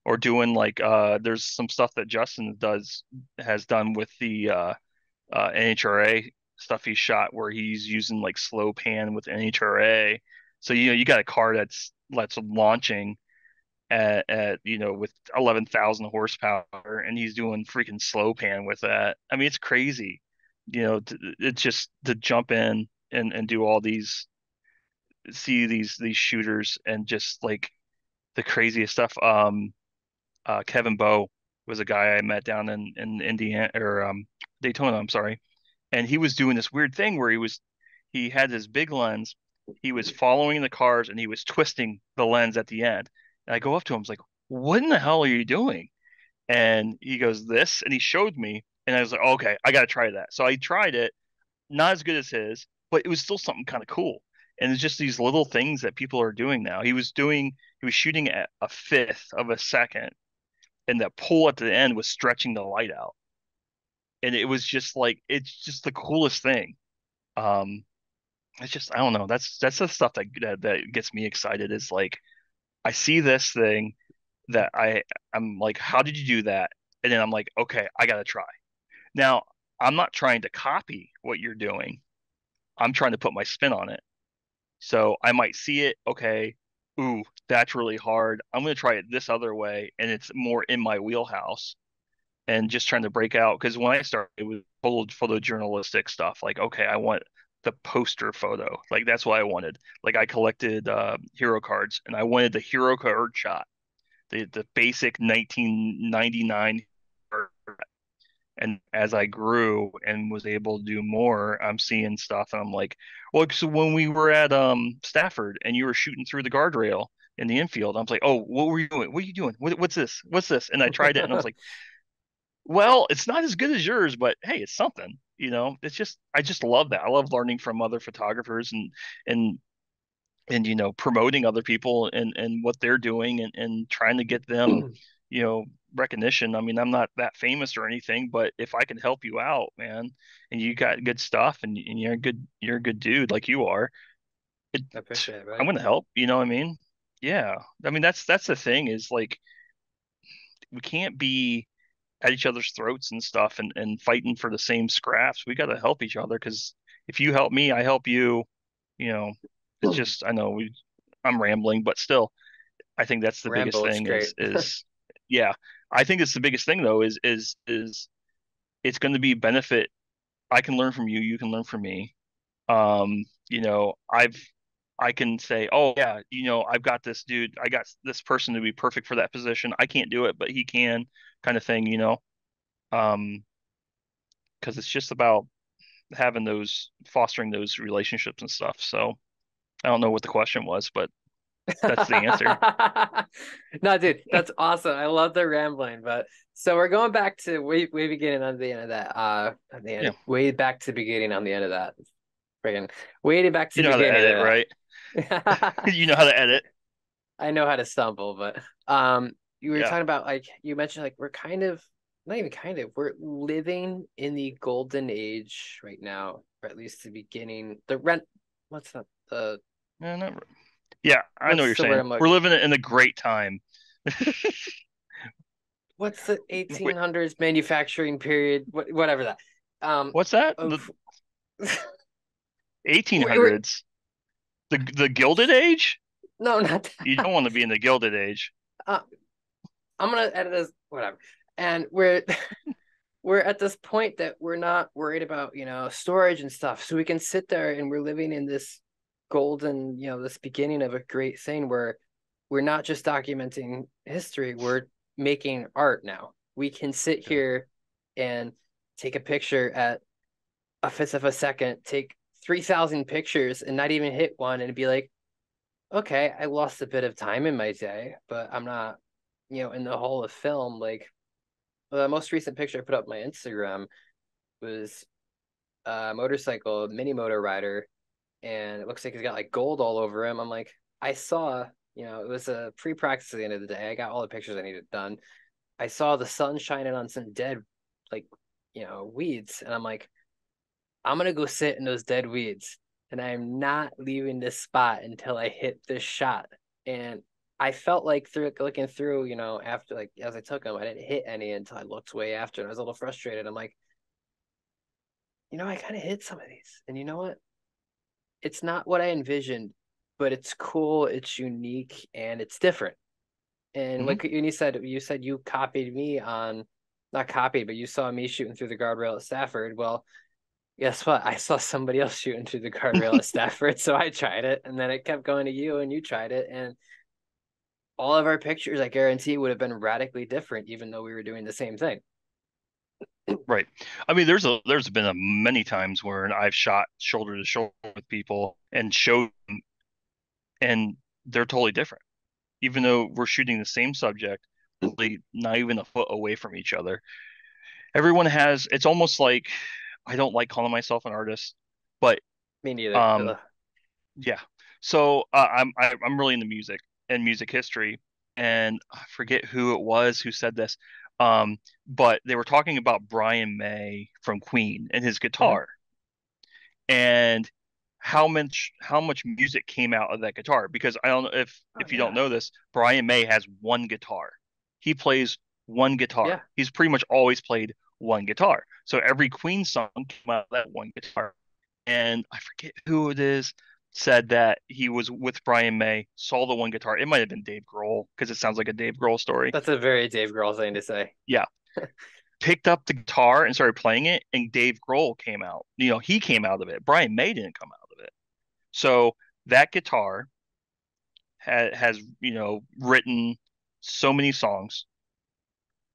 or doing like there's some stuff that Justin has done with the NHRA stuff he shot where he's using like slow pan with NHRA. So you got a car that's launching at with 11,000 horsepower, and he's doing freaking slow pan with that. I mean, it's crazy. It's just to jump in and do all these, see these shooters and just like the craziest stuff. Kevin Bowe was a guy I met down in Indiana or Daytona, I'm sorry, and he was doing this weird thing where he had this big lens, he was following the cars and he was twisting the lens at the end. And I go up to him, I was like, what in the hell are you doing? And he goes, this, and he showed me, and I was like, okay, I got to try that. So I tried it, not as good as his, but it was still something kind of cool. And it's just these little things that people are doing now. He was shooting at a fifth of a second, and that pull at the end was stretching the light out. And it was just like, it's just the coolest thing. Um, it's just, I don't know. That's the stuff that gets me excited is like, I see this thing that I'm like, how did you do that? And then I'm like, okay, I gotta try. Now, I'm not trying to copy what you're doing. I'm trying to put my spin on it. So I might see it, okay, ooh, that's really hard. I'm gonna try it this other way, and it's more in my wheelhouse and just trying to break out. Because when I started, it was photojournalistic stuff. Like, okay, I want the poster photo. Like that's what I wanted. Like I collected hero cards, and I wanted the hero card shot, the basic 1999. And as I grew and was able to do more, I'm seeing stuff, and I'm like, well, so when we were at Stafford and you were shooting through the guardrail in the infield, I was like, oh, what were you doing? What are you doing? What's this? What's this? And I tried it, and I was like, well, it's not as good as yours, but hey, it's something. It's just I just love that. I love learning from other photographers and promoting other people and what they're doing and trying to get them, you know, recognition. I mean, I'm not that famous or anything, but if I can help you out, man, and you got good stuff and you're a good dude like you are, it, I appreciate it, I'm buddy. gonna help. You know what I mean? Yeah. I mean, that's the thing is like we can't be at each other's throats and stuff and fighting for the same scraps. We got to help each other because if you help me, I help you. You know, it's just I know I'm rambling, but still, I think that's the biggest Rambo, it's thing great. is yeah. I think it's the biggest thing though is it's going to be benefit. I can learn from you, you can learn from me. I can say, oh yeah, I've got this dude, I got this person to be perfect for that position. I can't do it, but he can, kind of thing. Um, because it's just about having fostering those relationships and stuff. So I don't know what the question was, but that's the answer. No, dude, that's awesome. I love the rambling, but so we're going back to way beginning on the end of that. At the end, Yeah, way back to beginning on the end of that. Friggin' way back to you know how to beginning edit, of right? that. You know how to edit. I know how to stumble, but you were Yeah. talking about like you mentioned like we're kind of not even kind of we're living in the golden age right now, or at least the beginning. The rent, what's that? The Yeah, yeah, I know what what's you're the word saying. I'm We're looking? living in a great time. What's the Wait, 1800s manufacturing period? Whatever that. what's that? The Of we're 1800s? The Gilded Age? no, not You that. don't want to be in the Gilded Age. Uh, I'm gonna edit this, whatever. And we're we're at this point that we're not worried about, storage and stuff. So we can sit there and we're living in this golden, this beginning of a great thing where we're not just documenting history, we're making art now. We can sit Yeah. here and take a picture at a fifth of a second, take 3,000 pictures and not even hit one and be like, okay, I lost a bit of time in my day, but I'm not, in the hall of film. Like the most recent picture I put up on my Instagram was a motorcycle mini motor rider, and it looks like he's got like gold all over him. I'm like, I saw, it was a pre-practice at the end of the day. I got all the pictures I needed done. I saw the sun shining on some dead, like, weeds, and I'm like, I'm gonna go sit in those dead weeds, and I'm not leaving this spot until I hit this shot. And I felt like through looking through, after like as I took them, I didn't hit any until I looked way after, and I was a little frustrated. I'm like, I kind of hit some of these, and you know what? It's not what I envisioned, but it's cool, it's unique, and it's different. And Hmm. like you said you copied me on, not copied, but you saw me shooting through the guardrail at Stafford. Well, guess what? I saw somebody else shooting through the guardrail at Stafford, so I tried it, and then it kept going to you, and you tried it, and all of our pictures, I guarantee, would have been radically different, even though we were doing the same thing. Right. I mean, there's been many times where I've shot shoulder to shoulder with people and showed them, and they're totally different. even though we're shooting the same subject, really not even a foot away from each other. Everyone has, it's almost like, I don't like calling myself an artist, but Me neither. um Ugh. yeah. So I'm really into music and music history, and I forget who it was who said this, um, but they were talking about Brian May from Queen and his Mhm. guitar, and how much music came out of that guitar. Because I don't know Oh if you don't yeah. know this, Brian May has one guitar. He plays one guitar. Yeah. He's pretty much always played one guitar. So every Queen song came out of that one guitar. And I forget who it is said that he was with Brian May, saw the one guitar. It might have been Dave Grohl because it sounds like a Dave Grohl story. That's a very Dave Grohl thing to say. Yeah, picked up the guitar and started playing it, and Dave Grohl came out. He came out of it. Brian May didn't come out of it. So that guitar has written so many songs,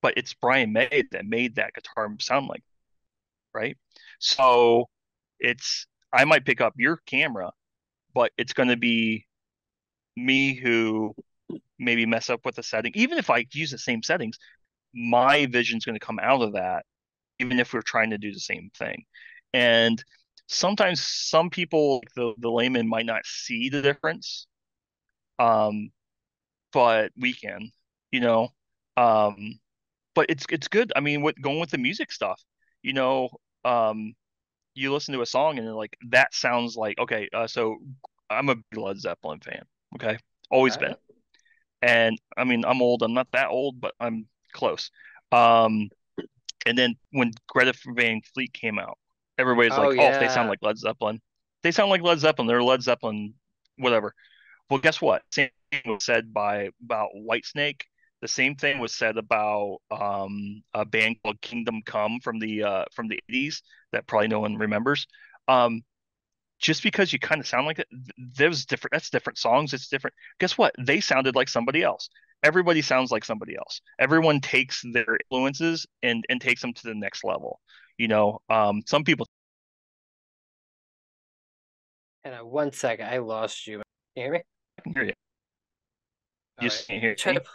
but it's Brian May that made that guitar sound like, right? So it's I might pick up your camera, but it's going to be me who maybe mess up with the setting. Even if I use the same settings, my vision's going to come out of that, even if we're trying to do the same thing. And sometimes some people, the layman, might not see the difference, um, but we can, you know. Um, but it's good. I mean, going with the music stuff, you know, um, you listen to a song and you're like, that sounds like okay. So I'm a big Led Zeppelin fan. Okay, always All been. right. And I mean, I'm old. I'm not that old, but I'm close. Um, and then when Greta Van Fleet came out, everybody's Oh like, "Oh, they sound yeah. like Led Zeppelin. They sound like Led Zeppelin. They're Led Zeppelin, whatever." Well, guess what? Same thing was said about Whitesnake. The same thing was said about a band called Kingdom Come from the 80s that probably no one remembers. Um, just because you kind of sound like it, there's different. That's different songs. It's different. Guess what? They sounded like somebody else. Everybody sounds like somebody else. Everyone takes their influences and takes them to the next level. Some people And 1 second, I lost you. Can you hear me? can hear you. All You right. just can't I hear tried to. me.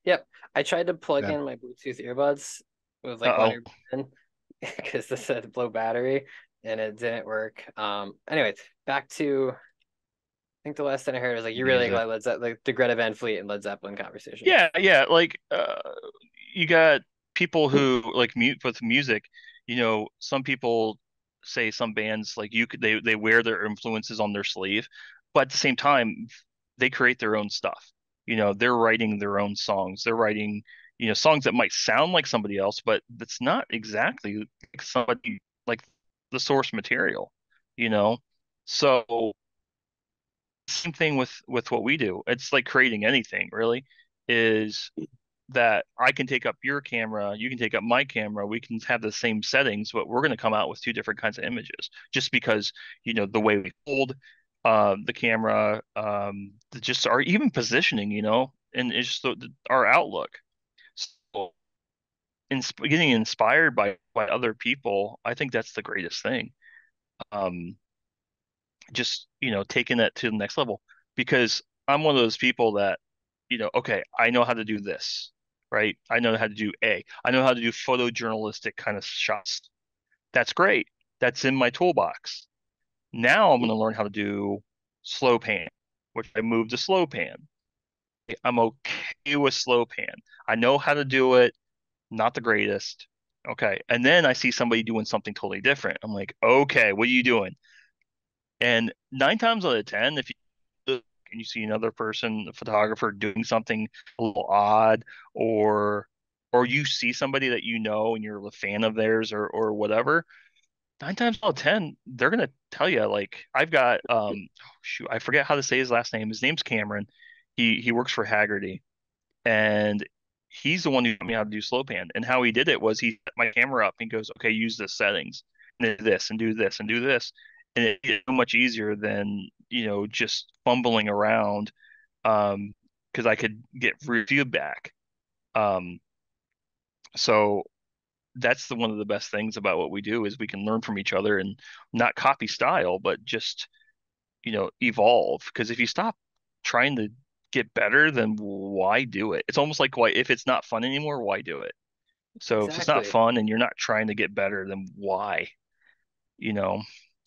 Yep. I tried to plug Yeah. in my Bluetooth earbuds with like one Uh-oh. earbud in because this said low battery and it didn't work. Anyways, back to I think the last thing I heard was like you really Music. like Led Zeppelin, like the Greta Van Fleet and Led Zeppelin conversation. Yeah, yeah. Like you got people who like mute with music. Some people say some bands like they wear their influences on their sleeve, but at the same time, they create their own stuff. They're writing their own songs. They're writing, songs that might sound like somebody else, but that's not exactly like somebody like the source material, you know? So same thing with what we do. It's like creating anything, really, is that I can take up your camera, you can take up my camera, we can have the same settings, but we're going to come out with two different kinds of images just because, the way we hold the camera, just our even positioning, and it's just our outlook. So getting inspired by other people, I think that's the greatest thing. Um, just taking that to the next level because I'm one of those people that okay, I know how to do this, right? I know how to do I know how to do photojournalistic kind of shots. That's great. That's in my toolbox. Now I'm going to learn how to do slow pan, which I moved to slow pan. I'm okay with slow pan. I know how to do it, not the greatest. Okay, and then I see somebody doing something totally different. I'm like, okay, what are you doing? And 9 times out of 10, if you look and you see another person, a photographer, doing something a little odd, or you see somebody that you know and you're a fan of theirs or whatever, 9 times out of 10, they're gonna tell you like I've got shoot, I forget how to say his last name. His name's Cameron. He works for Haggerty, and he's the one who taught me how to do slow pan. And how he did it was he set my camera up and goes, okay, use the settings and do this and do this and do this. And it's so much easier than, just fumbling around because I could get review back. Um, so that's one of the best things about what we do is we can learn from each other and not copy style, but just, evolve. Because if you stop trying to get better, then why do it? It's almost like, why, if it's not fun anymore, why do it? So if it's not Exactly. fun and you're not trying to get better, then why? You know,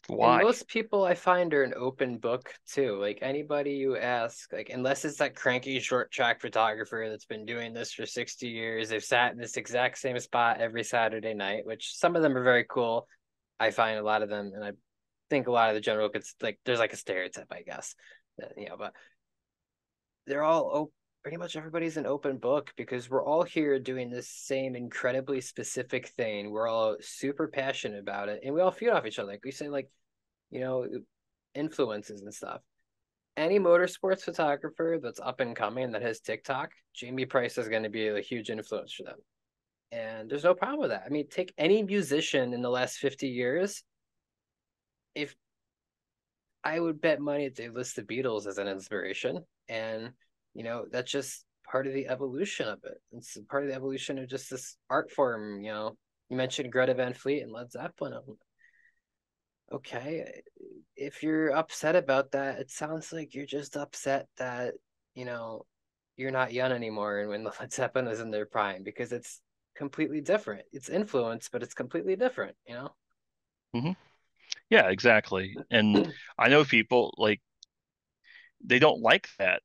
And why? most people I find are an open book too. Like anybody you ask, like unless it's that cranky short track photographer that's been doing this for 60 years, they've sat in this exact same spot every Saturday night, which some of them are very cool. I find a lot of them, and I think a lot of the general could like there's like a stereotype, I guess, that, but they're all pretty much everybody's an open book because we're all here doing this same incredibly specific thing. We're all super passionate about it, and we all feed off each other. Like we say, like you know, influences and stuff. Any motorsports photographer that's up and coming that has TikTok, Jamie Price is going to be a huge influence for them. And there's no problem with that. I mean, take any musician in the last 50 years. If I would bet money they list the Beatles as an inspiration. And, that's just part of the evolution of it. It's part of the evolution of just this art form. You mentioned Greta Van Fleet and Led Zeppelin. Okay, if you're upset about that, it sounds like you're just upset that, you know, you're not young anymore and when the Led Zeppelin is in their prime because it's completely different. It's influence, but it's completely different. Hmm. Yeah, exactly. And I know people like they don't like that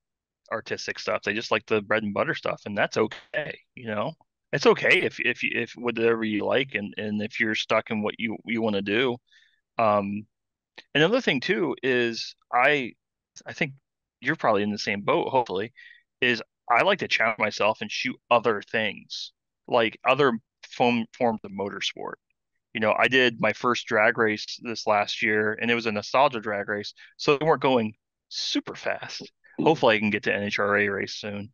artistic stuff. They just like the bread and butter stuff, and that's okay, you know? It's okay if whatever you like and if you're stuck in what you want to do. Um, Another thing too is I think you're probably in the same boat, hopefully, is I like to challenge myself and shoot other things, like other forms of motorsport. I did my first drag race this last year, and it was a nostalgia drag race, so they weren't going super fast. Hopefully, I can get to NHRA race soon.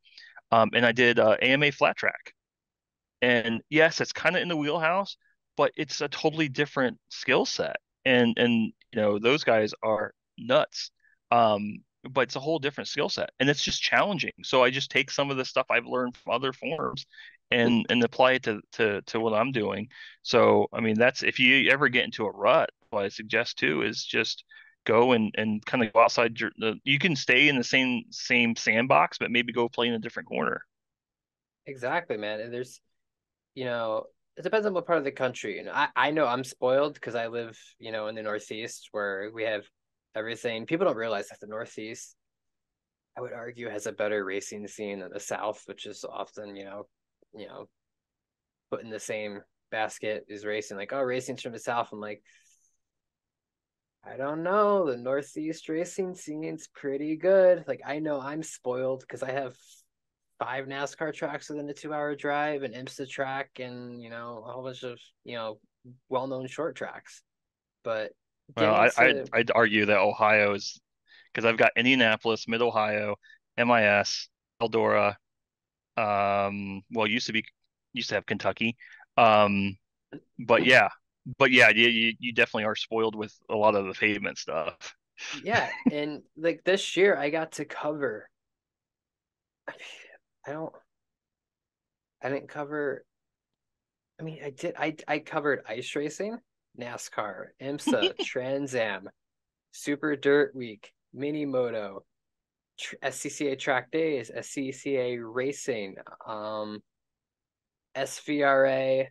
And I did AMA flat track. And yes, it's kind of in the wheelhouse, but it's a totally different skill set. And those guys are nuts. But it's a whole different skill set, and it's just challenging. So I just take some of the stuff I've learned from other forms and apply it to what I'm doing. So I mean, that's if you ever get into a rut, what I suggest too is just go and kind of go outside you can stay in the same sandbox, but maybe go play in a different corner. Exactly, man. And it depends on what part of the country. I know I'm spoiled because I live, in the Northeast where we have everything. People don't realize that the Northeast, I would argue, has a better racing scene than the South, which is often, you know, put in the same basket as racing. Like, oh, racing's from the South. I'm like, I don't know. The Northeast racing scene's pretty good. Like, I know I'm spoiled because I have 5 NASCAR tracks within a 2-hour drive, an IMSA track, and a whole bunch of well-known short tracks. But Well, getting to I'd argue that Ohio is because I've got Indianapolis, Mid Ohio, MIS, Eldora. Well, used to have Kentucky. Um, but yeah, you definitely are spoiled with a lot of the pavement stuff. yeah, and like this year I got to cover. I mean, I don't. I didn't cover. I mean, I did. I covered ice racing, NASCAR, IMSA, Trans Am, Super Dirt Week, Mini Moto, SCCA Track Days, SCCA Racing, SVRA,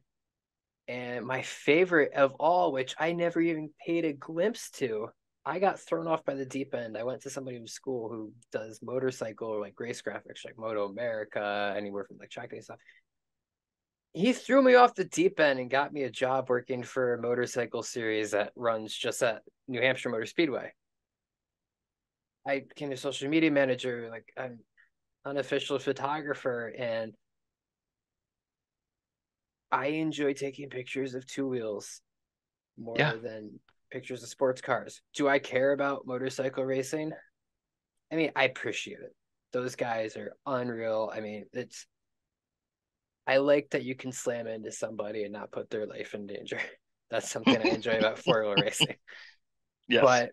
and my favorite of all, which I never even paid a glimpse to. I got thrown off by the deep end. I went to somebody in school who does motorcycle or like race graphics, like Moto America, anywhere from like track day stuff. He threw me off the deep end and got me a job working for a motorcycle series that runs just at New Hampshire Motor Speedway. I became a social media manager, like I'm unofficial photographer, and I enjoy taking pictures of two wheels Yeah. more than pictures of sports cars. Do I care about motorcycle racing? I mean, I appreciate it. Those guys are unreal. I mean, I like that you can slam into somebody and not put their life in danger. That's something I enjoy about four-wheel racing. Yes. But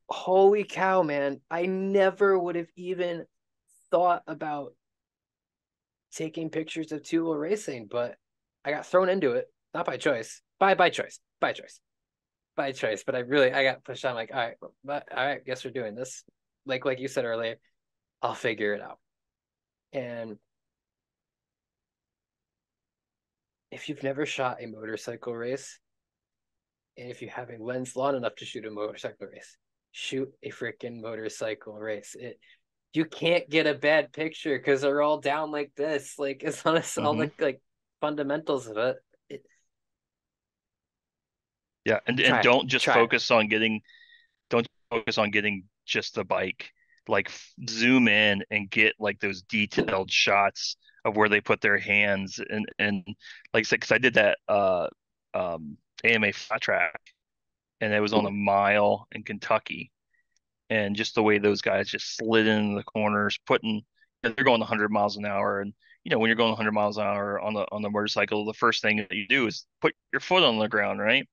holy cow, man, I never would have even thought about taking pictures of two-wheel racing, but I got thrown into it, not by choice, by choice, by choice, by choice. But I got pushed on. Like, all right, but all right, guess we're doing this. Like you said earlier, I'll figure it out. And if you've never shot a motorcycle race, and if you have a lens long enough to shoot a motorcycle race, shoot a freaking motorcycle race. You can't get a bad picture because they're all down like this. Like it's on all Hmm. the like fundamentals of it. Yeah, and Try it. don't just Try it. focus on getting don't focus on getting just the bike. Like zoom in and get like those detailed shots of where they put their hands and like I said, because I did that AMA flat track and it was on a mile in Kentucky and just the way those guys just slid in the corners, putting they're going 100 miles an hour and when you're going 100 miles an hour on the motorcycle, the first thing that you do is put your foot on the ground, right?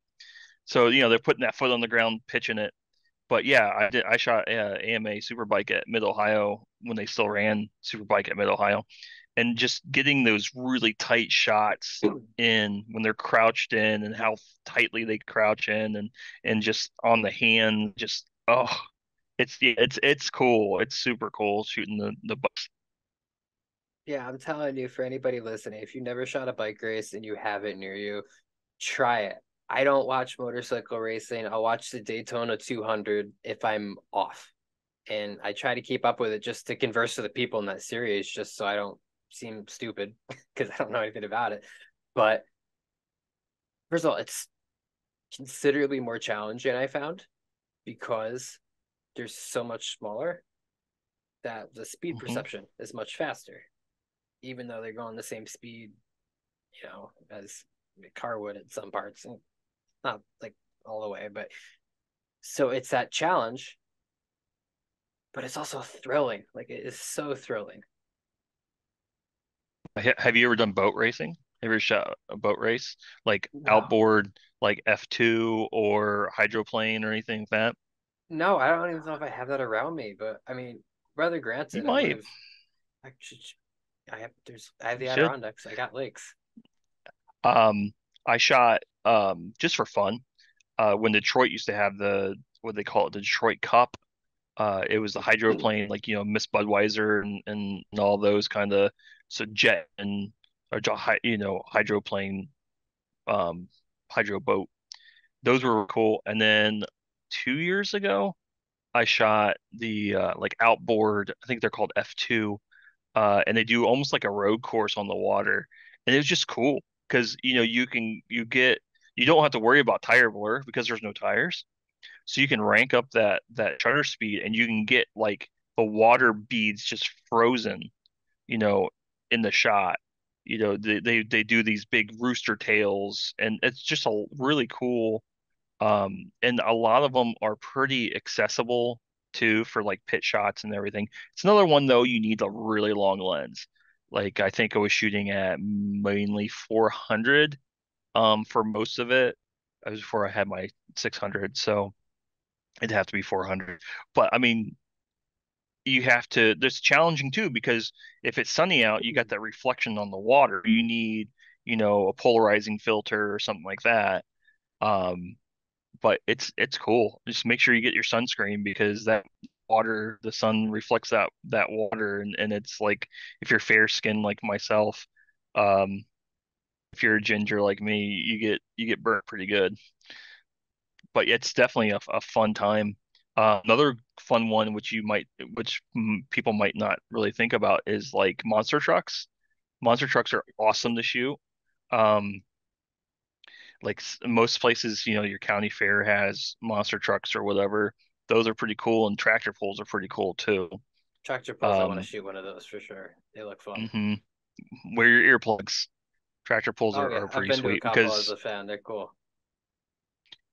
So they're putting that foot on the ground, pitching it. But yeah, I shot AMA Superbike at Mid Ohio when they still ran Superbike at Mid Ohio, and just getting those really tight shots in when they're crouched in and how tightly they crouch in and just on the hand, just it's cool. It's super cool shooting the bus. Yeah, I'm telling you, for anybody listening, if you never shot a bike race and you have it near you, try it. I don't watch motorcycle racing. I'll watch the Daytona 200 if I'm off. And I try to keep up with it just to converse with the people in that series, just so I don't seem stupid because I don't know anything about it. But first of all, it's considerably more challenging, I found, because they're so much smaller that the speed Hmm. perception is much faster, even though they're going the same speed, as a car would at some parts. And not like all the way, but so it's that challenge, but it's also thrilling. Like it is so thrilling. Have you ever done boat racing? Have you ever shot a boat race like No, outboard, like F2 or hydroplane or anything like that? no, I don't even know if I have that around me, but I mean, brother You granted, I would might. have. I should. I have You the should. Adirondacks. I got lakes. I shot just for fun. When Detroit used to have the what they call it, the Detroit Cup. It was the hydroplane, like Miss Budweiser and all those kind of so jet and or hydroplane um hydro boat. Those were cool. And then 2 years ago, I shot the like outboard. I think they're called F2 and they do almost like a road course on the water, and it was just cool because you don't have to worry about tire blur because there's no tires, so you can rank up that shutter speed, and you can get like the water beads just frozen, you know, in the shot. They do these big rooster tails, and it's just a really cool and a lot of them are pretty accessible too for like pit shots and everything. It's another one though, you need a really long lens. Like I think I was shooting at mainly 400 for most of it. That was before I had my 600, so it'd have to be 400. But I mean, you have to that's challenging too because if it's sunny out, you got that reflection on the water. You need, a polarizing filter or something like that. Um, but it's cool. Just make sure you get your sunscreen because that water, the sun reflects that water, and it's like if you're fair skinned like myself, um, if you're a ginger like me, you get burnt pretty good. But it's definitely a fun time. Another fun one, which people might not really think about, is like monster trucks. Monster trucks are awesome to shoot. Um, like most places, your county fair has monster trucks or whatever. Those are pretty cool, and tractor pulls are pretty cool too. Tractor pulls. I want to Um, shoot one of those for sure. They look fun. hmm Wear your earplugs. Tractor pulls Oh are yeah, I've pretty been to a sweet couple as because a fan. They're cool.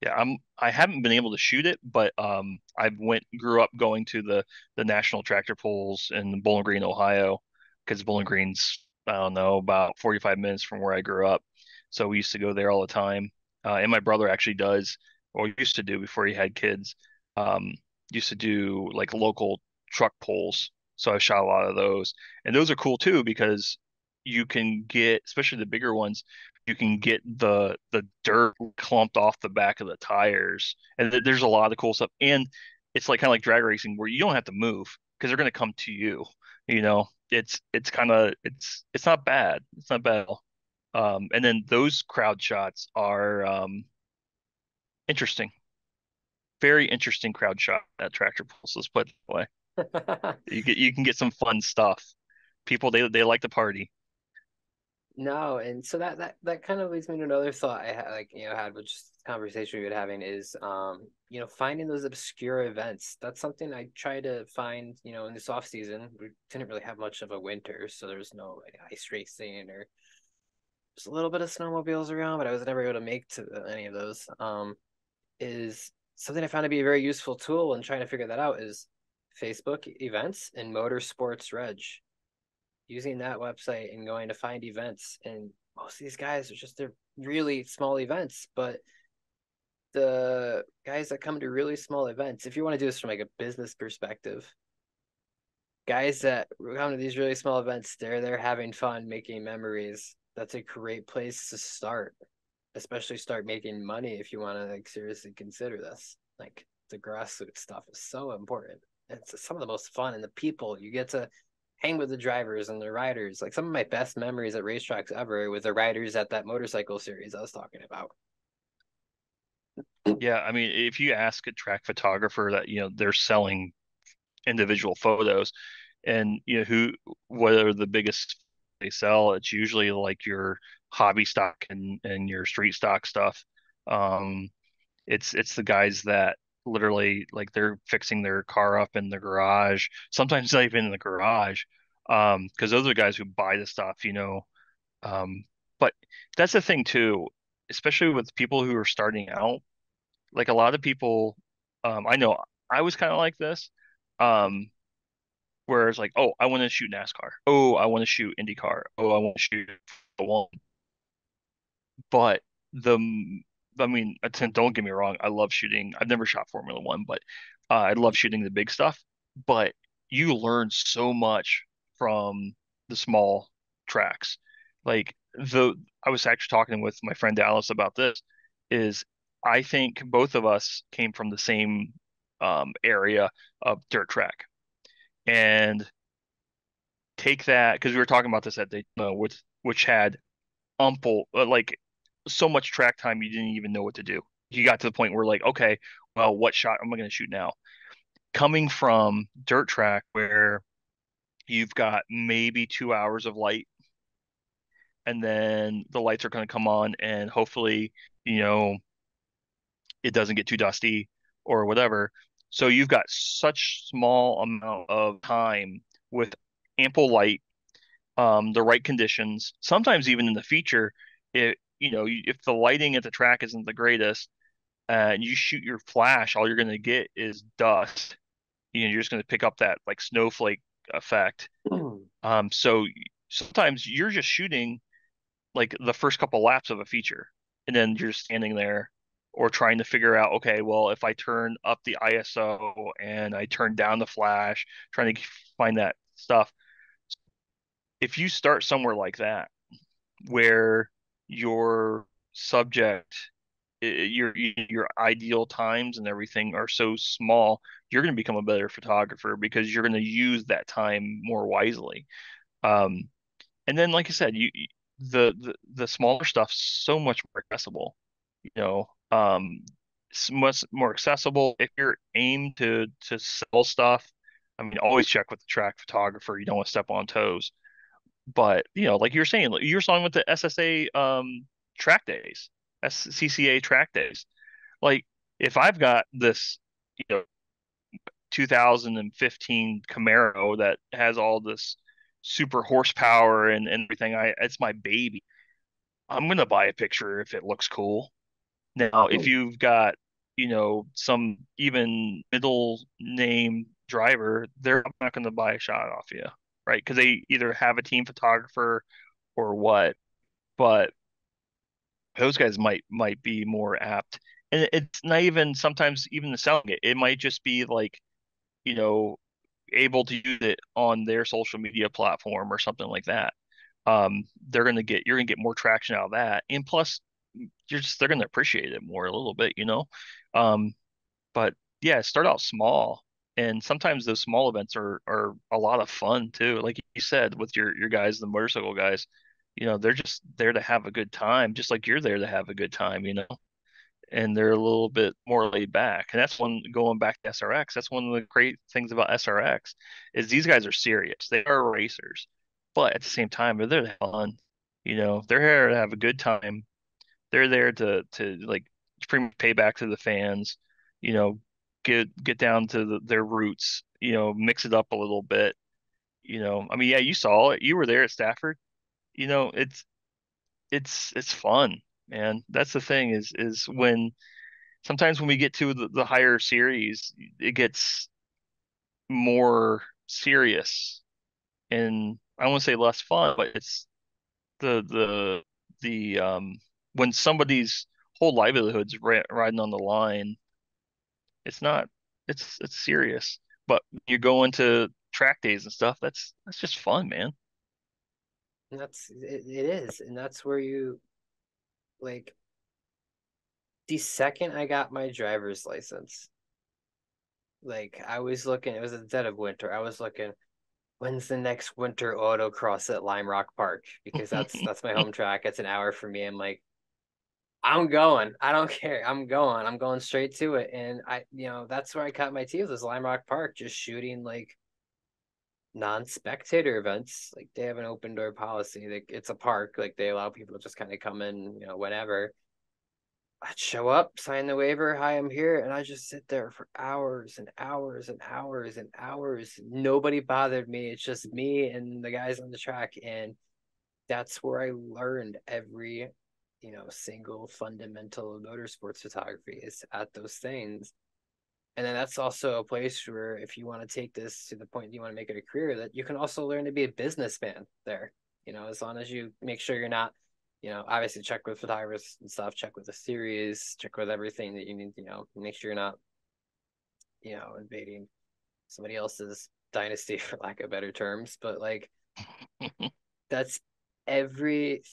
yeah, I haven't been able to shoot it, but I grew up going to the national tractor pulls in Bowling Green, Ohio, because Bowling Green's I don't know about 45 minutes from where I grew up, so we used to go there all the time. And my brother actually does, or used to do before he had kids, um, used to do like local truck pulls. So I shot a lot of those, and those are cool too because you can get, especially the bigger ones you can get the dirt clumped off the back of the tires, and there's a lot of cool stuff. And it's like kind of like drag racing where you don't have to move. because they're going to come to you. You know, it's kind of it's not bad. It's not bad at all. And then those crowd shots are interesting. Very interesting crowd shot at Tractor Pulse. Let's put it that way. You can get some fun stuff. People they like to party. No, and so that kind of leads me to another thought I had, like, had with just this conversation we've been having is, finding those obscure events. That's something I try to find, in this off season. We didn't really have much of a winter, so there's no like ice racing or just a little bit of snowmobiles around, but I was never able to make to any of those. Is something I found to be a very useful tool and trying to figure that out is Facebook events and Motorsports Reg, using that website and going to find events. And most of these guys are just, they're really small events, but the guys that come to really small events, if you want to do this from like a business perspective, guys that come to these really small events, they're there having fun, making memories. That's a great place to start, especially start making money if you want to like seriously consider this. Like the grassroots stuff is so important. It's some of the most fun, and the people you get to hang with the drivers and the riders. Like some of my best memories at racetracks ever with the riders at that motorcycle series I was talking about. Yeah, I mean, if you ask a track photographer that, they're selling individual photos and what are the biggest they sell, it's usually like your hobby stock and your street stock stuff. Um, it's the guys that literally like they're fixing their car up in the garage, sometimes not even in the garage, because those are the guys who buy the stuff. Um, but that's the thing too, especially with people who are starting out. Like a lot of people, I know I was kind of like this, um, where it's like, oh, I want to shoot NASCAR. Oh, I want to shoot IndyCar. Oh, I want to shoot the one. But the, I mean, don't get me wrong. I love shooting. I've never shot Formula One, but I love shooting the big stuff. But you learn so much from the small tracks. Like I was actually talking with my friend Dallas about this. Is I think both of us came from the same area of dirt track, and take that because we were talking about this at Daytona, which had ample like so much track time you didn't even know what to do. You got to the point where like, okay, well, what shot am I going to shoot now? Coming from dirt track where you've got maybe 2 hours of light, and then the lights are going to come on, and hopefully, you know, it doesn't get too dusty or whatever. So you've got such small amount of time with ample light, the right conditions. Sometimes even in the feature, if the lighting at the track isn't the greatest, and you shoot your flash, all you're going to get is dust. You're just going to pick up that like snowflake effect. So sometimes you're just shooting like the first couple laps of a feature, and then you're just standing there or trying to figure out, okay, well, if I turn up the ISO and I turn down the flash, trying to find that stuff. If you start somewhere like that, where your subject, your ideal times and everything are so small, you're going to become a better photographer because you're going to use that time more wisely. Um, and then, like I said, the smaller stuff's so much more accessible. You know, it's much more accessible if you're aimed to sell stuff. I mean, always check with the track photographer. You don't want to step on toes. But like you're saying, like, you're selling with the SSA track days, SCCA track days. Like if I've got this, 2015 Camaro that has all this super horsepower and everything, it's my baby. I'm gonna buy a picture if it looks cool. Now, if you've got, some even middle name driver, they're not gonna buy a shot off you, right? Because they either have a team photographer or what. But those guys might be more apt. And it's not even sometimes even the selling it. It might just be like, you know, able to use it on their social media platform or something like that. You're gonna get more traction out of that. And plus they're gonna appreciate it more a little bit. Um, but yeah, start out small And sometimes those small events are a lot of fun too. Like you said, with your guys, the motorcycle guys, they're just there to have a good time, just like you're there to have a good time. And they're a little bit more laid back. And that's one going back to SRX. That's one of the great things about SRX is these guys are serious. They are racers, but at the same time, they're there to have fun. They're here to have a good time. They're there to like pretty much pay back to the fans. You know, get down to their roots. Mix it up a little bit. I mean, yeah, you saw it. You were there at Stafford. It's fun, man. That's the thing is when sometimes when we get to the higher series, it gets more serious and I won't say less fun, but it's the when somebody's whole livelihood's riding on the line, it's not it's serious. But you go into track days and stuff, that's just fun, man. And it is, and that's where you like the second I got my driver's license, like I was looking, it was at the dead of winter. I was looking, when's the next winter autocross at Lime Rock Park? Because that's my home track. It's an hour for me. I'm like, I'm going. I don't care. I'm going. I'm going straight to it. And that's where I cut my teeth was Lime Rock Park, just shooting like non-spectator events. Like they have an open door policy. Like it's a park. Like they allow people to just kind of come in, whatever. I'd show up, sign the waiver, hi, I'm here, and I just sit there for hours and hours and hours and hours. Nobody bothered me. It's just me and the guys on the track. And that's where I learned every, single fundamental of motorsports photography is at those things. And then that's also a place where if you want to take this to the point you want to make it a career, that you can also learn to be a businessman there. As long as you make sure you're not, obviously check with photographers and stuff, check with the series, check with everything that you need, make sure you're not, invading somebody else's dynasty for lack of better terms. But like that's every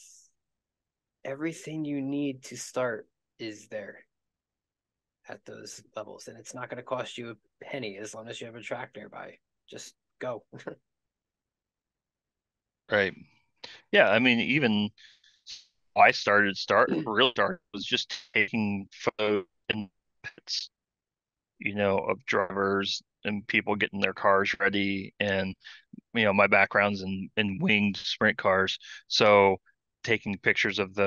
everything you need to start is there at those levels, and it's not going to cost you a penny as long as you have a track nearby. Just go. Right. Yeah, I mean, even I really started was just taking photos in pits, of drivers and people getting their cars ready. And, my background's in winged sprint cars. So taking pictures of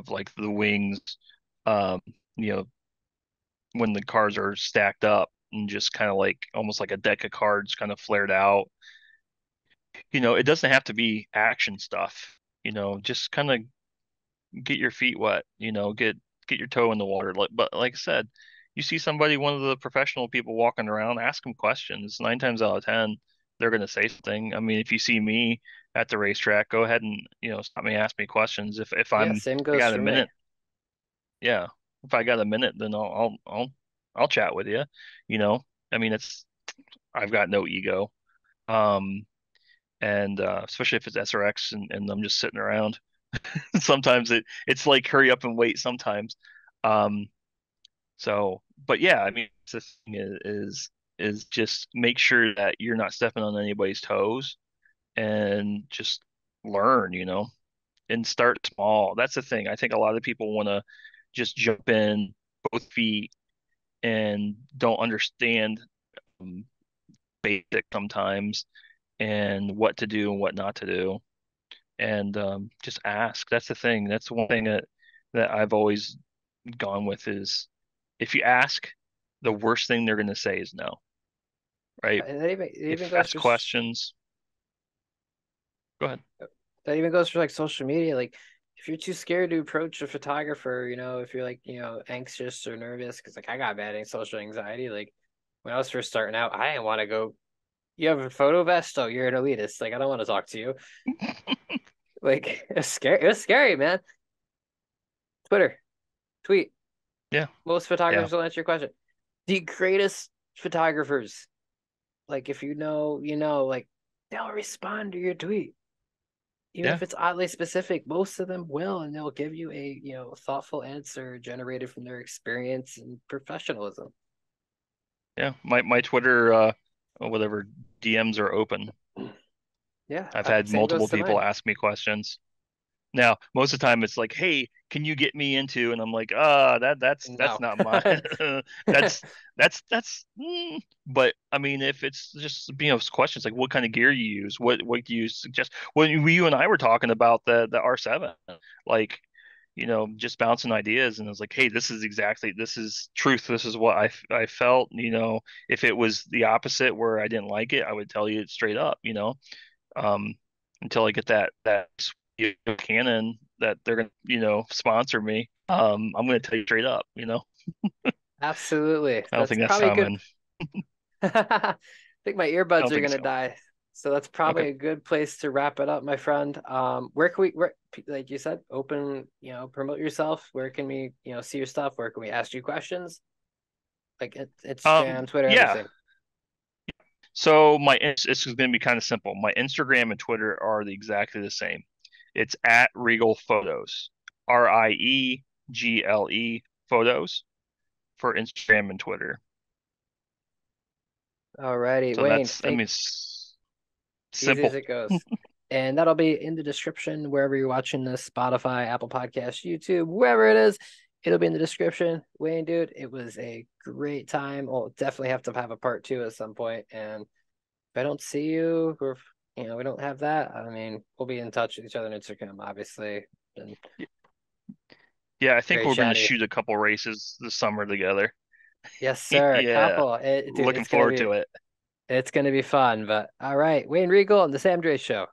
like the wings, um, you know, when the cars are stacked up and just kind of like almost like a deck of cards kind of flared out. It doesn't have to be action stuff, just kind of get your feet wet, get your toe in the water. But like I said, you see somebody, one of the professional people walking around, ask them questions. 9 times out of 10, they're going to say something. I mean, if you see me at the racetrack, go ahead and stop me, ask me questions. If Yeah, I'm same I goes got a for me. minute, yeah. If I got a minute, then I'll chat with you. You know, I mean, I've got no ego. Um, and especially if it's SRX and I'm just sitting around. Sometimes it's like hurry up and wait sometimes. Um, but yeah, I mean, the thing is just make sure that you're not stepping on anybody's toes and just learn, and start small. That's the thing. I think a lot of people want to just jump in both feet and don't understand um, basic sometimes and what to do and what not to do. And just ask. That's the thing. That's one thing that I've always gone with is if you ask, the worst thing they're going to say is no, right? And it If even you goes ask for questions, go ahead. that even goes for like social media. Like if you're too scared to approach a photographer, if you're like, anxious or nervous, because like I got bad social anxiety. Like when I was first starting out, I didn't want to go. You have a photo vest? Oh, you're an elitist. Like I don't want to talk to you. Like it's scary. It was scary, man. Twitter, tweet. Yeah, Most yeah, photographers will answer your question. The greatest photographers, like if like they'll respond to your tweet. Even yeah. if it's oddly specific, most of them will, and they'll give you a thoughtful answer generated from their experience and professionalism. Yeah, my Twitter whatever DMs are open. Yeah, I've had same multiple goes to people mine. ask me questions. Now, most of the time it's like, "Hey, can you get me into?" And I'm like, that's No. not mine. That's that's. But I mean, if it's just questions like what kind of gear you use, what do you suggest? When you and I were talking about the R7, like just bouncing ideas, and I was like, "Hey, this is truth. This is what I felt." If it was the opposite where I didn't like it, I would tell you it straight up. Um, until I get that Canon that they're gonna sponsor me. I'm gonna tell you straight up. Absolutely. I don't That's think that's probably a good. coming. I think my I earbuds don't are think gonna so. die. So that's Okay. probably a good place to wrap it up, my friend. Where can where, like you said, open, promote yourself. Where can we, see your stuff? Where can we ask you questions? Like Instagram, Twitter, Yeah. everything. So it's going to be kind of simple. My Instagram and Twitter are exactly the same. It's at Regal Photos, Riegle Photos for Instagram and Twitter. Alrighty, So Wayne, that's, I thank mean, it's easy as simple. it goes. And that'll be in the description wherever you're watching this, Spotify, Apple Podcasts, YouTube, wherever it is. It'll be in the description. Wayne, dude, it was a great time. We'll definitely have a part two at some point. And if I don't see you, or if, we don't have that, I mean, we'll be in touch with each other on Instagram, obviously. And Yeah, I think very we're going to chatty. shoot a couple races this summer together. Yes, sir. Yeah, Couple. Dude, looking forward to it. it's gonna be fun. But all right, Wayne Riegle and the Sam Dre Show.